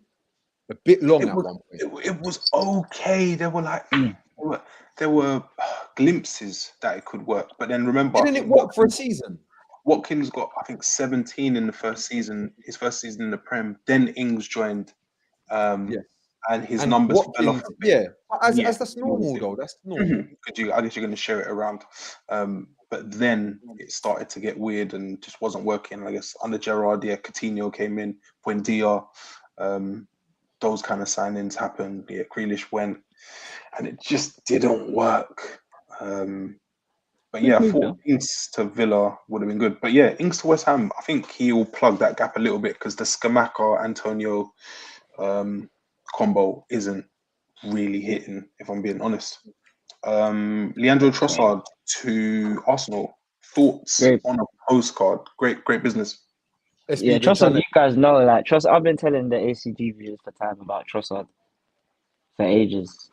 a bit long at one point. It was okay. There were like there were glimpses that it could work, but then remember, didn't it work for a season? Watkins got, I think, 17 in the first season. His first season in the Prem. Then Ings joined, and his numbers fell off a bit. As that's normal though. That's normal. I guess you're going to share it around. But then it started to get weird and just wasn't working. I guess under Gerrard, Coutinho came in, Buendia, those kind of signings happened. Yeah, Grealish went, and it just didn't work. But yeah, I thought Ings to Villa would have been good. But yeah, Ings to West Ham, I think he'll plug that gap a little bit because the Scamacca Antonio combo isn't really hitting, if I'm being honest. Leandro Trossard to Arsenal. Thoughts on a postcard? Great business. Yeah, Trossard, you guys know, like Trossard. I've been telling the ACG viewers for time about Trossard for ages.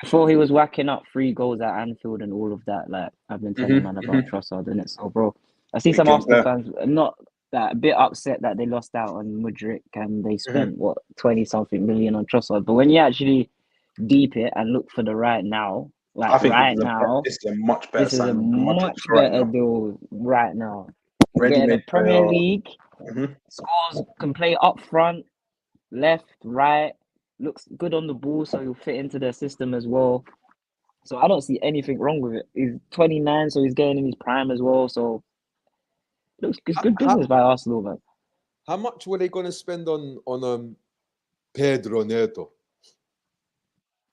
Before he was whacking up 3 goals at Anfield and all of that, like I've been telling man about Trossard, and it's so, bro. I see some Arsenal fans not that a bit upset that they lost out on Mudryk and they spent 20-something million on Trossard. But when you actually deep it and look for the right now, like I think right now, this is a much better deal right now. Ready Getting the Premier League, scores, can play up front, left, right, looks good on the ball, so he'll fit into their system as well. So I don't see anything wrong with it. He's 29, so he's getting in his prime as well. So looks good business by Arsenal, man. How much were they going to spend on Pedro Neto?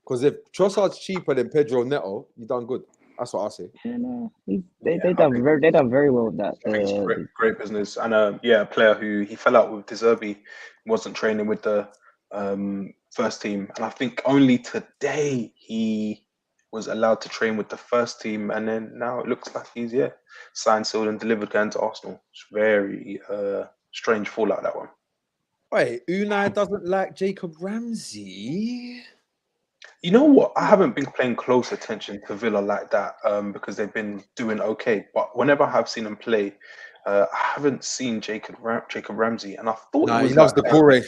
Because if Trossard's cheaper than Pedro Neto, you done good. That's what I say. Yeah, no, they done very well with that. Great business, and a player who he fell out with De Zerbi, wasn't training with the first team, and I think only today he was allowed to train with the first team, and then now it looks like he's signed, sealed, and delivered going to Arsenal. It's very strange fallout, that one. Wait, Unai doesn't like Jacob Ramsey. You know what? I haven't been paying close attention to Villa like that because they've been doing okay. But whenever I have seen them play, I haven't seen Jacob Ramsey, and I thought he loves the ball. I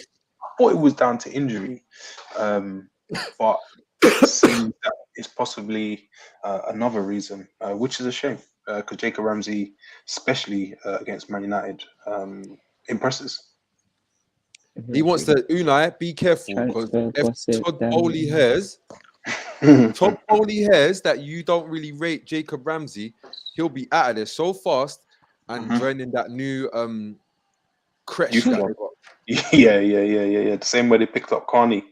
thought it was down to injury, but it seems that it's possibly another reason, which is a shame because Jacob Ramsey, especially against Man United, impresses. He wants to Unai. Be careful because if Todd Bowley hears that you don't really rate Jacob Ramsey, he'll be out of there so fast and joining that new crash. Yeah. The same way they picked up Carney.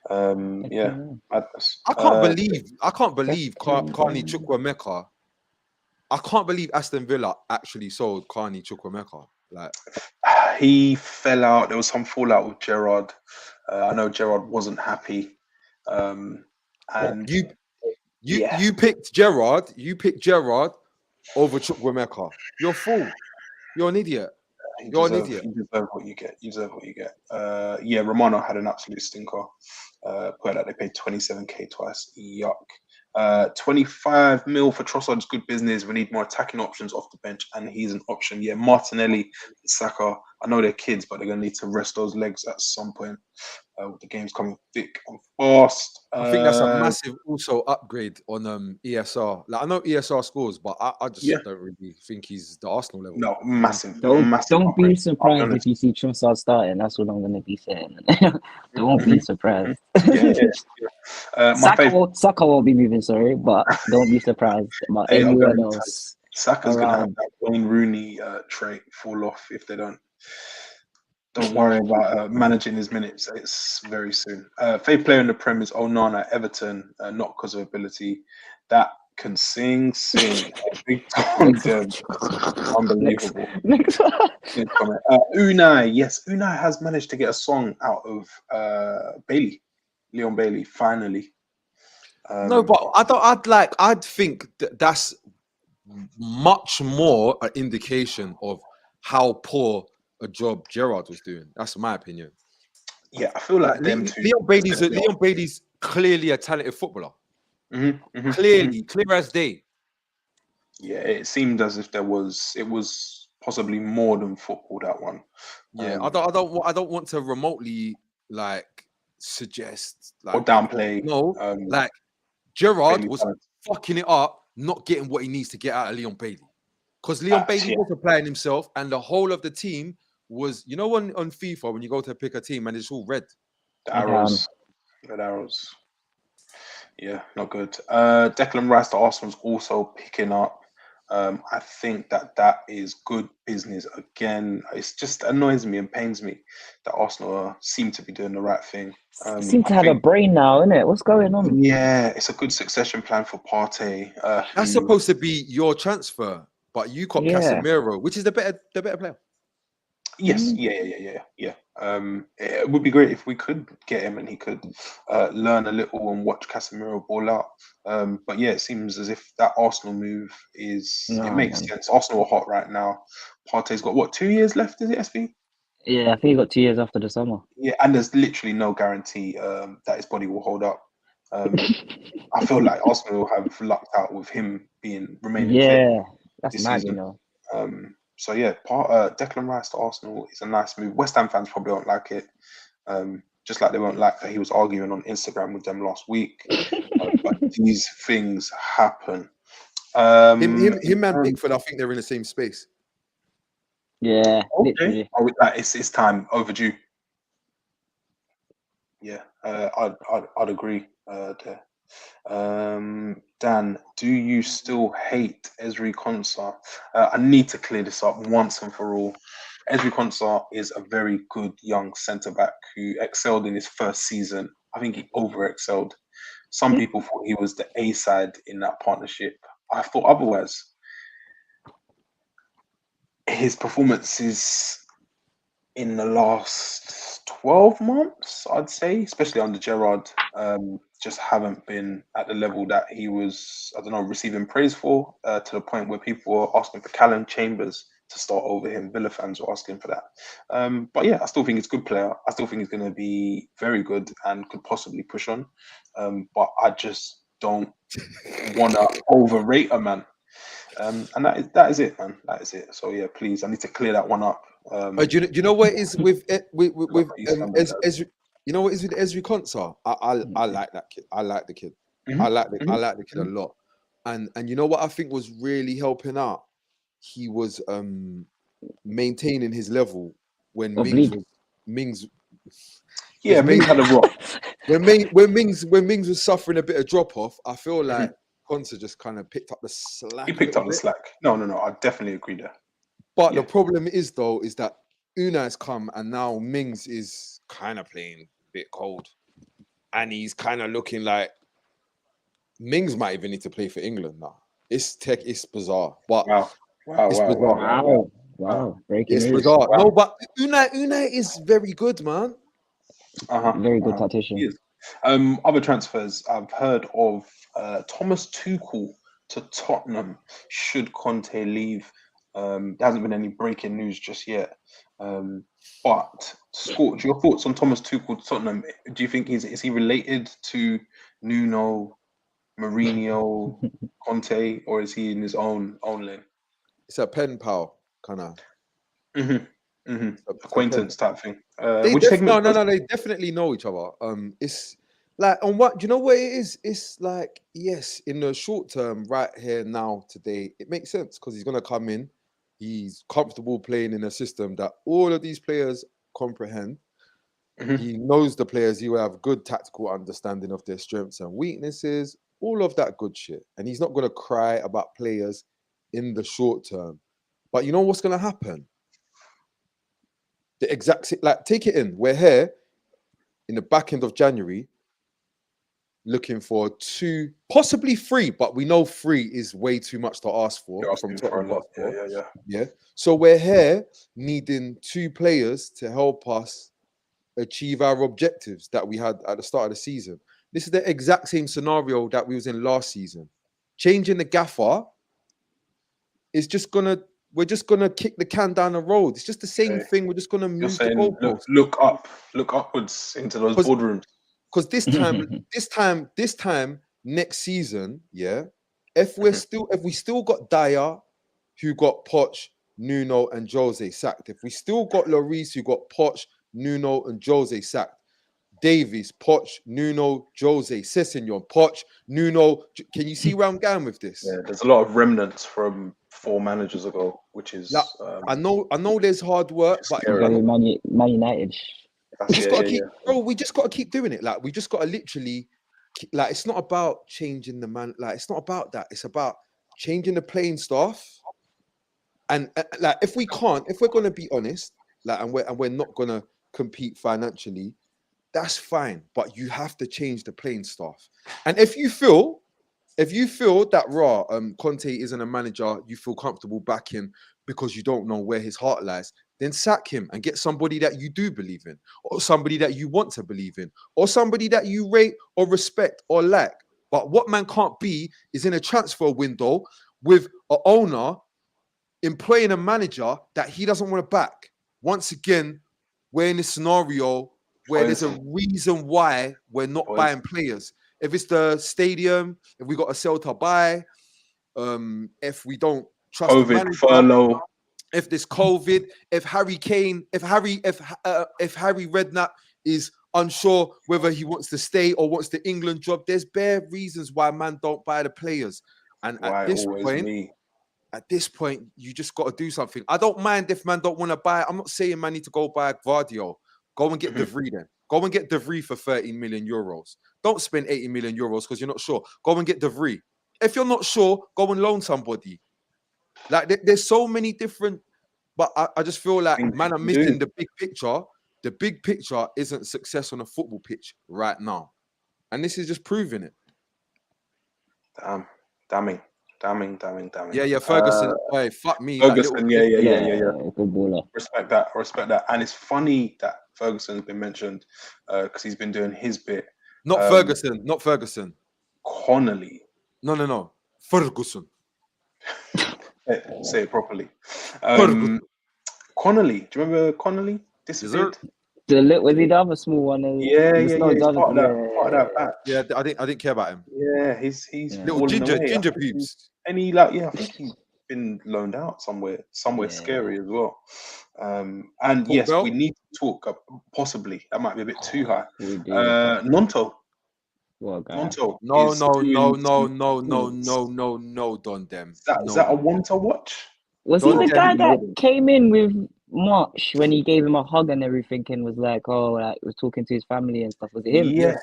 Madness. I can't believe Carney Chukwuemeka. I can't believe Aston Villa actually sold Carney Chukwuemeka. Like, he fell out. There was some fallout with Gerrard. I know Gerrard wasn't happy. And you picked Gerrard. You picked Gerrard over Chukwuemeka. You're a fool. You're an idiot. You're an idiot. You deserve what you get. Romano had an absolute stinker. Put out they paid 27k twice. Yuck. 25 mil for Trossard's good business. We need more attacking options off the bench, and he's an option. Yeah, Martinelli, Saka. I know they're kids, but they're going to need to rest those legs at some point. With the game's coming thick and fast. I think that's a massive also upgrade on ESR. Like I know ESR scores, but I just don't really think he's the Arsenal level. No, massive. Don't upgrade. be surprised if you see Trossard starting. That's what I'm going to be saying. Don't be surprised. Saka won't be moving, sorry, but don't be surprised about anyone else. Saka's going to have that Wayne Rooney trait fall off if they don't. Don't worry about managing his minutes. It's very soon. Favorite player in the Prem is Onana, Everton, not because of ability. That can sing. Big time. Unbelievable. Unai, yes, Unai has managed to get a song out of Leon Bailey, finally. No, but I'd think that's much more an indication of how poor a job Gerrard was doing. That's my opinion. Yeah, I feel like them two. Leon Bailey's clearly a talented footballer. Clearly, clear as day. Yeah, it seemed as if it was possibly more than football, that one. Yeah, I don't want to remotely suggest or downplay. No, Gerrard was fucking it up, not getting what he needs to get out of Leon Bailey. Because Leon Bailey was applying himself, and the whole of the team was, on FIFA when you go to pick a team and it's all red. The arrows. Red arrows. Yeah, not good. Declan Rice to Arsenal's also picking up. I think that is good business. Again, it just annoys me and pains me that Arsenal seem to be doing the right thing. Seem to have a brain now, innit? What's going on? Yeah, it's a good succession plan for Partey. That's supposed to be your transfer, but you got Casemiro, which is the better player. Yes, yeah. It would be great if we could get him and he could learn a little and watch Casemiro ball out. But yeah, it seems as if that Arsenal move it makes sense. Arsenal are hot right now. Partey's got 2 years left, is it, SV? Yeah, I think he got 2 years after the summer. Yeah, and there's literally no guarantee that his body will hold up. I feel like Arsenal have lucked out with him remaining fit that's this mad, season. So yeah, Declan Rice to Arsenal is a nice move. West Ham fans probably won't like it, just like they won't like that he was arguing on Instagram with them last week. But these things happen. Him and Pickford, I think they're in the same space. Yeah, literally. It's time overdue. Yeah, I'd agree there. Dan, do you still hate Ezri Konsa? I need to clear this up once and for all. Ezri Konsa is a very good young centre-back who excelled in his first season. I think he over-excelled. Some people thought he was the A-side in that partnership. I thought otherwise. His performances in the last 12 months, I'd say, especially under Gerrard, just haven't been at the level that he was, receiving praise for, to the point where people were asking for Callum Chambers to start over him. Villa fans were asking for that. But yeah, I still think he's a good player. I still think he's going to be very good and could possibly push on. But I just don't want to overrate a man. And that is it, man. That is it. So yeah, please, I need to clear that one up. Do you know what it is with Ezri? You know what it is with Ezri Konsa? I like that kid. I like the kid. I like the kid a lot. And you know what I think was really helping out? He was maintaining his level when Mings had a rock. When Mings was suffering a bit of drop off, I feel like Konsa just kind of picked up the slack. He picked up the slack. No, I definitely agree there. But the problem is that Unai's come and now Mings is kind of playing a bit cold. And he's kind of looking like Mings might even need to play for England now. It's bizarre. But Wow. Breaking it's news. bizarre. Wow. No, but Unai is very good, man. Very good tactician. Other transfers, I've heard of Thomas Tuchel to Tottenham should Conte leave. There hasn't been any breaking news just yet. But Scorch, your thoughts on Thomas Tuchel to Tottenham? Do you think is he related to Nuno, Mourinho, Conte, or is he in his own lane? It's a pen pal kind of Acquaintance type thing. They would you take him at first? no, they definitely know each other. It's like on what do you know what it is? It's like yes, in the short term, right here now today, it makes sense because he's gonna come in. He's comfortable playing in a system that all of these players comprehend. He knows the players. He will have good tactical understanding of their strengths and weaknesses, all of that good shit. And he's not gonna cry about players in the short term. But you know what's gonna happen? The exact like take it in. We're here in the back end of January looking for 2, possibly 3, but we know 3 is way too much to ask for from Tottenham Hotspur. Yeah. So we're here needing 2 players to help us achieve our objectives that we had at the start of the season. This is the exact same scenario that we was in last season. Changing the gaffer is just gonna we're just gonna kick the can down the road. It's just the same thing. We're just gonna move the goalposts. Look upwards into those boardrooms. Because this time next season, yeah. If we still got Dyer, who got Poch, Nuno, and Jose sacked. If we still got Lloris, who got Poch, Nuno, and Jose sacked. Davies, Poch, Nuno, Jose, Sessegnon, Poch, Nuno. Can you see where I'm going with this? Yeah, there's a lot of remnants from 4 managers ago, which is I know there's hard work, but very Man United. We just gotta keep, bro. We just gotta keep doing it. Like we just gotta literally, like it's not about changing the man. Like it's not about that. It's about changing the playing staff. And like if we're gonna be honest, like and we're not gonna compete financially, that's fine. But you have to change the playing staff. And if you feel that Conte isn't a manager you feel comfortable backing because you don't know where his heart lies, then sack him and get somebody that you do believe in, or somebody that you want to believe in, or somebody that you rate or respect or like. But what man can't be is in a transfer window with an owner employing a manager that he doesn't want to back. Once again, we're in a scenario where there's a reason why we're not buying players. If it's the stadium, if we got a sell to buy, if we don't trust the manager, furlough. If there's COVID, if Harry Redknapp is unsure whether he wants to stay or wants the England job, there's bare reasons why man don't buy the players. And at this point, you just got to do something. I don't mind if man don't want to buy. I'm not saying man need to go buy Gvardiol. Go and get De Vrij then. Go and get De Vrij for 13 million euros. Don't spend 80 million euros because you're not sure. Go and get De Vrij. If you're not sure, go and loan somebody. Like there's so many different, but I just feel like man are missing the big picture. The big picture isn't success on a football pitch right now, and this is just proving it. Damning. Yeah, Ferguson. Hey, fuck me. Ferguson, yeah. Good baller. Respect that. And it's funny that Ferguson's been mentioned because he's been doing his bit. Not Ferguson. Connolly. No. Ferguson. Say it properly. Connolly. Do you remember Connolly? Disappeared. Was he the other small one? Yeah. He's part of that batch. Yeah, I didn't care about him. Yeah, he's little ginger peeps. And he I think he's been loaned out somewhere scary as well. And yes, we need to talk. Possibly that might be a bit too high. Nonto. Nonto. No, Don them. Is that a one to watch? Was he the guy that came in with March when he gave him a hug and everything and was like, was talking to his family and stuff? Was it him? Yes.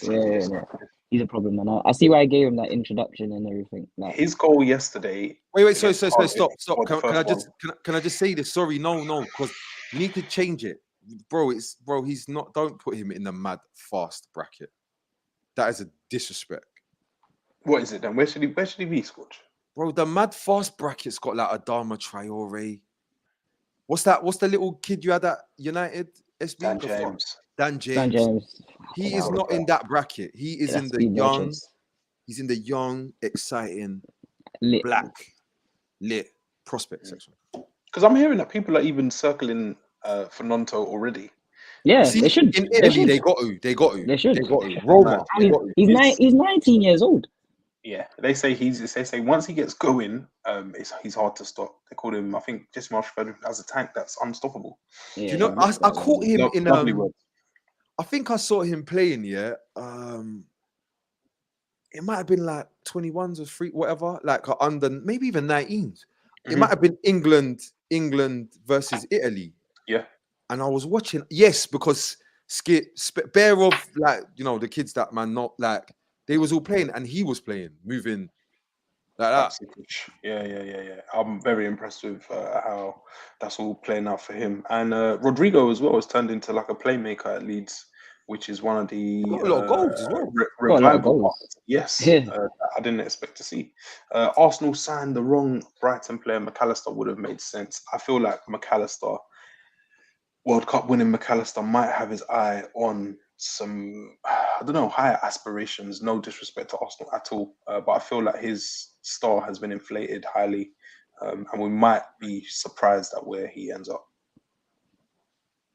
Yeah. He's a problem, man. I see why I gave him that introduction and everything. Like, his goal yesterday. Wait. So stop. Can I just say this? Sorry, no, because you need to change it, bro. He's not. Don't put him in the mad fast bracket. That is a disrespect. What is it then? Where should he be, Scorch? Bro, the mad fast bracket's got like Adama Traore. What's the little kid you had at United? Dan James. He is not in that bracket. He is in the young. He's in the young, exciting, lit prospect section. Because I'm hearing that people are even circling for Nonto already. Yeah, See, they should. in They Italy, should. they got to. They should. They got to. Roma. They got to. He's 19 years old. Yeah, they say once he gets going, he's hard to stop. They called him, I think, Jesse Marshford as a tank that's unstoppable. Yeah, Do you know? I caught him in lovely word. I think I saw him playing. Yeah. It might have been like 21s or three, whatever, like under maybe even 19s. It might have been England versus Italy. Yeah. And I was watching, yes, because bare of like, you know, the kids that man not like they was all playing and he was playing, moving like that. Yeah. I'm very impressed with how that's all playing out for him. And Rodrigo as well has turned into like a playmaker at Leeds, which is one of the a lot of goals as well. revival parts. Yes, I didn't expect to see. Arsenal signed the wrong Brighton player. McAllister would have made sense. I feel like McAllister, World Cup winning McAllister, might have his eye on some, I don't know, higher aspirations. No disrespect to Arsenal at all, but I feel like his star has been inflated highly, and we might be surprised at where he ends up.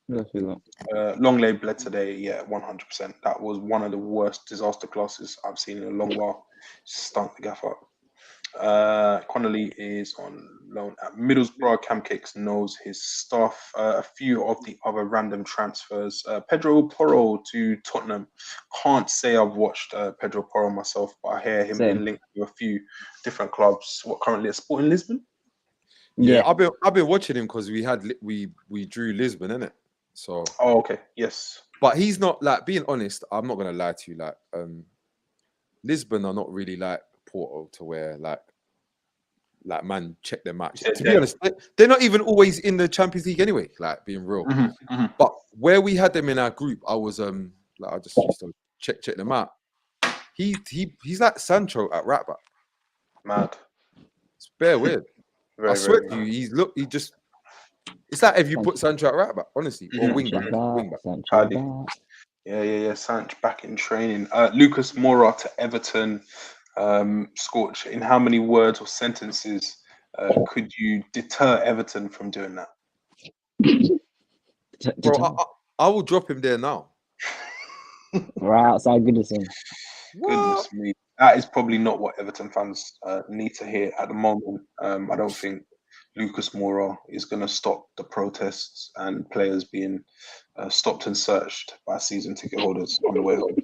Longley bled today, yeah, 100%. That was one of the worst disaster classes I've seen in a long while. Stunk the gaff up. Connolly is on loan at Middlesbrough. Cam Kicks knows his stuff. A few of the other random transfers. Pedro Porro to Tottenham. Can't say I've watched Pedro Porro myself, but I hear him being linked to a few different clubs. What, currently at Sporting Lisbon? Yeah, I've been watching him because we drew Lisbon, innit? So. Oh, okay. Yes. But he's not, like, being honest, I'm not gonna lie to you, like Lisbon are not really like Porto to where like man check their match. To be honest, they're not even always in the Champions League anyway, like being real. But where we had them in our group, I was like I just used to check them out. He's like Sancho at right back. Mad. It's bare weird. I swear to you, it's like if you put Sancho at right back, honestly, or wing back. Yeah. Sancho back in training. Lucas Moura to Everton. Scorch, in how many words or sentences could you deter Everton from doing that? Bro, I will drop him there now. Right outside Goodison. Goodness me. That is probably not what Everton fans need to hear at the moment. I don't think Lucas Moura is going to stop the protests and players being stopped and searched by season ticket holders on the way home.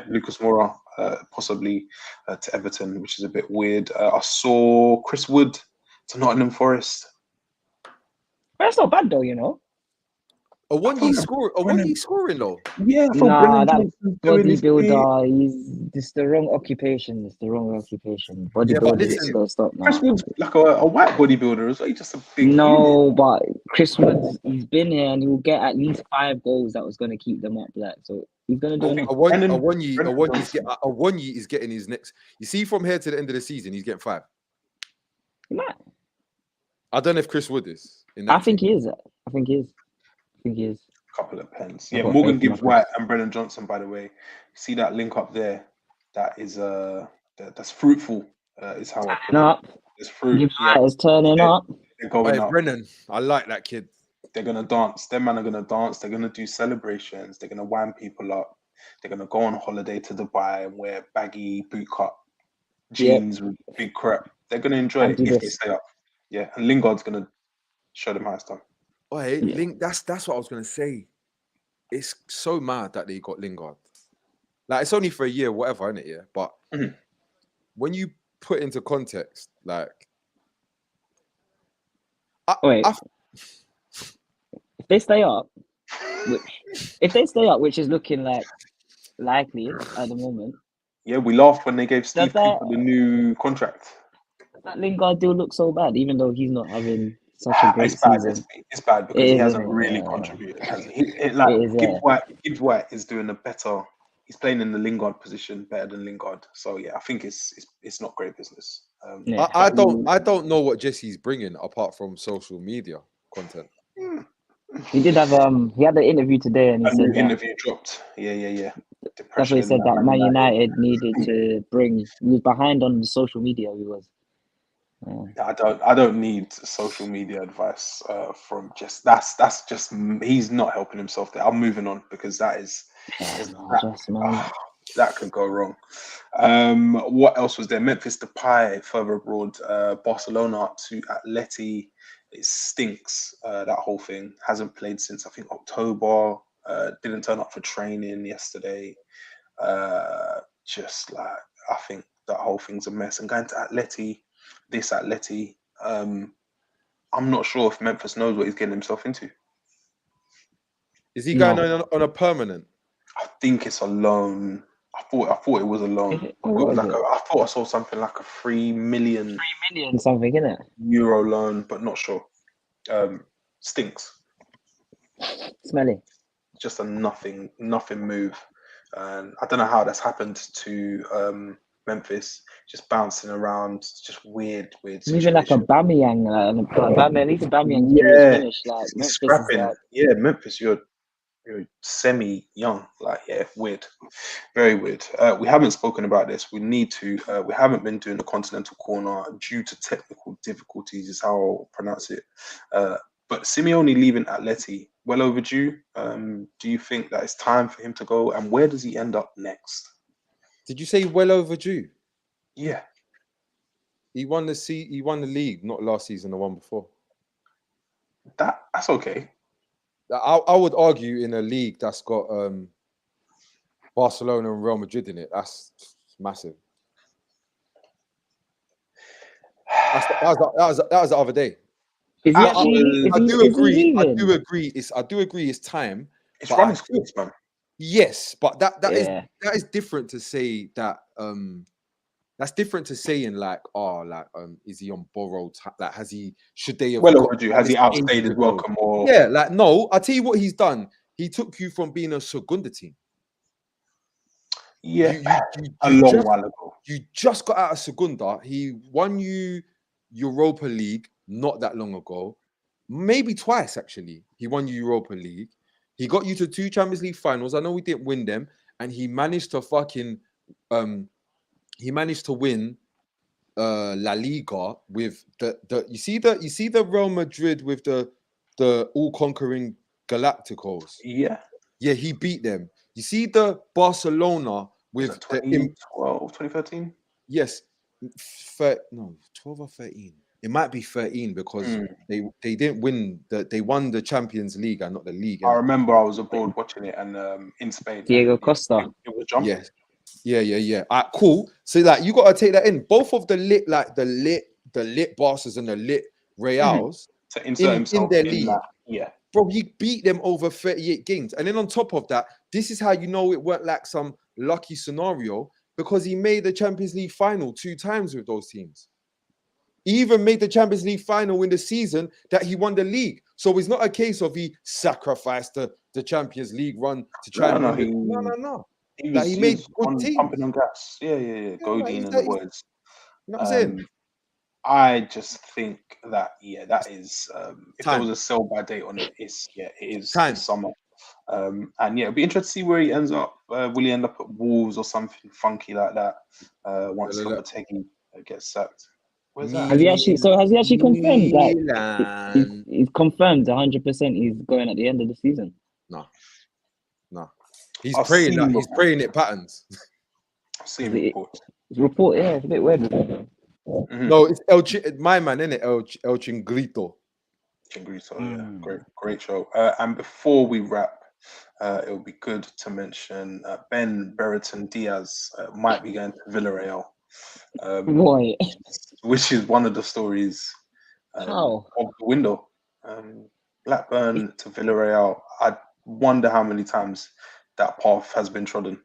Lucas Moura possibly to Everton, which is a bit weird. I saw Chris Wood to Nottingham Forest. That's not bad though, you know. A one-year scoring though. Yeah, that bodybuilder, he's just the wrong occupation. It's the wrong occupation. Bodybuilder is going to stop now. Chris Wood's like a white bodybuilder as well. He's just a big but Chris Wood, he's been here and he'll get at least 5 goals that was going to keep them up. Like, so he's going to do enough. A one year is getting his next. You see, from here to the end of the season, he's getting 5. I don't know if Chris Wood is. I think he is. I think he is. Couple of pens. Yeah, Morgan Gibbs White and Brennan Johnson, by the way. See that link up there? That is that's fruitful, is how I put it. It's fruit. Gibbs White is turning up. They're going up. Brennan, I like that kid. They're gonna dance. Them man are gonna dance. They're gonna do celebrations. They're gonna wind people up. They're gonna go on holiday to Dubai and wear baggy boot cut jeans with big crap. They're gonna enjoy it if they stay up. Yeah, and Lingard's gonna show them how it's done. That's what I was gonna say. It's so mad that they got Lingard. Like, it's only for a year, whatever, isn't it? Yeah, but when you put into context, like, if they stay up, which is looking like likely at the moment. Yeah, we laughed when they gave Steve Cooper the new contract. Does that Lingard deal look so bad, even though he's not having such a great season? It's bad because he hasn't really contributed. Gibbs White is doing a better. He's playing in the Lingard position better than Lingard. So yeah, I think it's not great business. I don't know what Jesse's bringing apart from social media content. He did have he had an interview today and he said interview dropped. Yeah. That's what he said, that Man United needed to bring. He was behind on the social media. He was. I don't need social media advice from just that's just he's not helping himself there. I'm moving on because that could go wrong. What else was there? Memphis Depay further abroad. Barcelona to Atleti. It stinks. That whole thing hasn't played since I think October. Didn't turn up for training yesterday. Just like I think that whole thing's a mess. And going to Atleti. I'm not sure if Memphis knows what he's getting himself into. Is he going on a permanent? I think it's a loan. I thought it was a loan. I thought I saw something like a 3 million something, isn't it? Euro loan, but not sure. Stinks. Smelly. Just a nothing move. And I don't know how that's happened to Memphis, just bouncing around, just weird. Even like a Bamiyang, at least Bamiyang finished. Like Memphis scrapping. Memphis, you're semi-young. Like, weird, very weird. We haven't spoken about this. We need to. We haven't been doing the Continental Corner due to technical difficulties, is how I'll pronounce it. But Simeone leaving Atleti, well overdue. Do you think that it's time for him to go? And where does he end up next? Did you say well overdue? Yeah. He won the league, not last season, the one before. That's okay. I would argue in a league that's got Barcelona and Real Madrid in it, that's massive. That was the other day. Is he actually? I do agree. It's time. It's running course, man. Yes, but that is different to say that. That's different to saying like, is he on borrowed time? Like, should they have overdue? Has he outstayed his welcome? Or no. I'll tell you what he's done. He took you from being a Segunda team. Yeah, a long while ago. You just got out of Segunda. He won you Europa League not that long ago, maybe twice actually. He won you Europa League. He got you to 2 Champions League finals. I know we didn't win them, and he managed to win La Liga with the you see the Real Madrid with the all-conquering Galacticos. Yeah, he beat them. You see the Barcelona with 2013. Yes, 12 or 13. It might be 13 because they didn't win they won the Champions League and not the league. I remember I was abroad watching it and in Spain. Diego Costa. It was jumping. Yes. Yeah. Cool. So like you got to take that in. Both of the lit bosses and the lit Reals to insert himself in their league. That. Yeah. Bro, he beat them over 38 games. And then on top of that, this is how you know it weren't like some lucky scenario, because he made the Champions League final 2 times with those teams. He even made the Champions League final in the season that he won the league. So it's not a case of he sacrificed the Champions League run to try and win it. No. He made good teams. Pumping on gas. Yeah. Godin and the boys. You know what I'm saying? I just think that that is if there was a sell by date on it, it is time. Summer. And it'll be interesting to see where he ends up. Will he end up at Wolves or something funky like that? Once Lopetegui gets sacked. Where's that? Has he actually confirmed that he's confirmed 100% he's going at the end of the season? No. He's praying it patterns. I've seen reports. It's a bit weird. Mm-hmm. No, it's my man, isn't it? El Chingrito. Yeah, great show. And before we wrap, it would be good to mention Ben Brereton Diaz might be going to Villarreal. Which is one of the stories of the window. Blackburn to Villarreal. I wonder how many times that path has been trodden.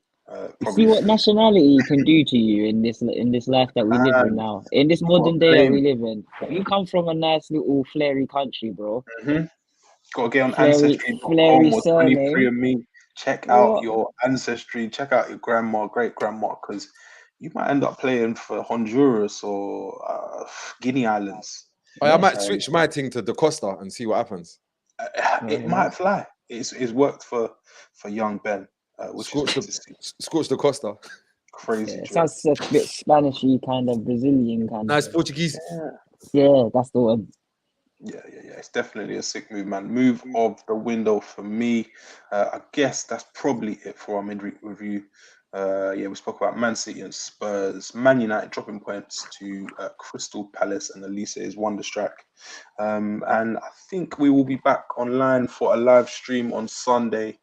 See what nationality can do to you in this life that we live in now, in this modern day that we live in. You come from a nice little flary country, bro. Mm-hmm. Got to get on Ancestry.com or 23andMe. Check out your ancestry. Check out your grandma, great grandma, because you might end up playing for Honduras or Guinea Islands. I might switch my thing to Da Costa and see what happens. It might fly. It's worked for young Ben. Scorch Da Costa. Crazy. It sounds a bit Spanishy, kind of Brazilian kind Nice of. Portuguese. Yeah, that's the one. Yeah. It's definitely a sick move, man. Move of the window for me. I guess that's probably it for our midweek review. We spoke about Man City and Spurs. Man United dropping points to Crystal Palace, and Olise is Wonderstruck. And I think we will be back online for a live stream on Sunday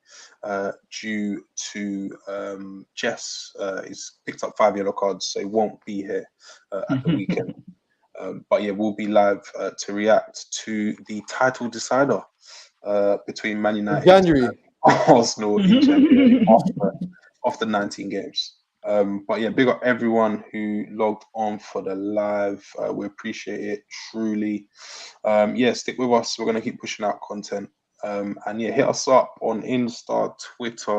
due to Jess. He's picked up 5 yellow cards, so he won't be here at the weekend. But yeah, we'll be live to react to the title decider between Man United January. and Arsenal in January after 19 games. But yeah, big up everyone who logged on for the live. We appreciate it truly. Stick with us. We're gonna keep pushing out content. And yeah, hit us up on Insta, Twitter,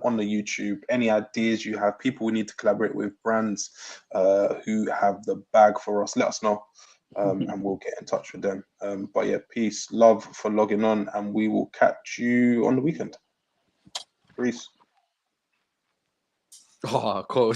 on the YouTube. Any ideas you have, people we need to collaborate with, brands who have the bag for us, let us know, and we'll get in touch with them. But yeah, peace, love for logging on, and we will catch you on the weekend. Peace. Oh, cool.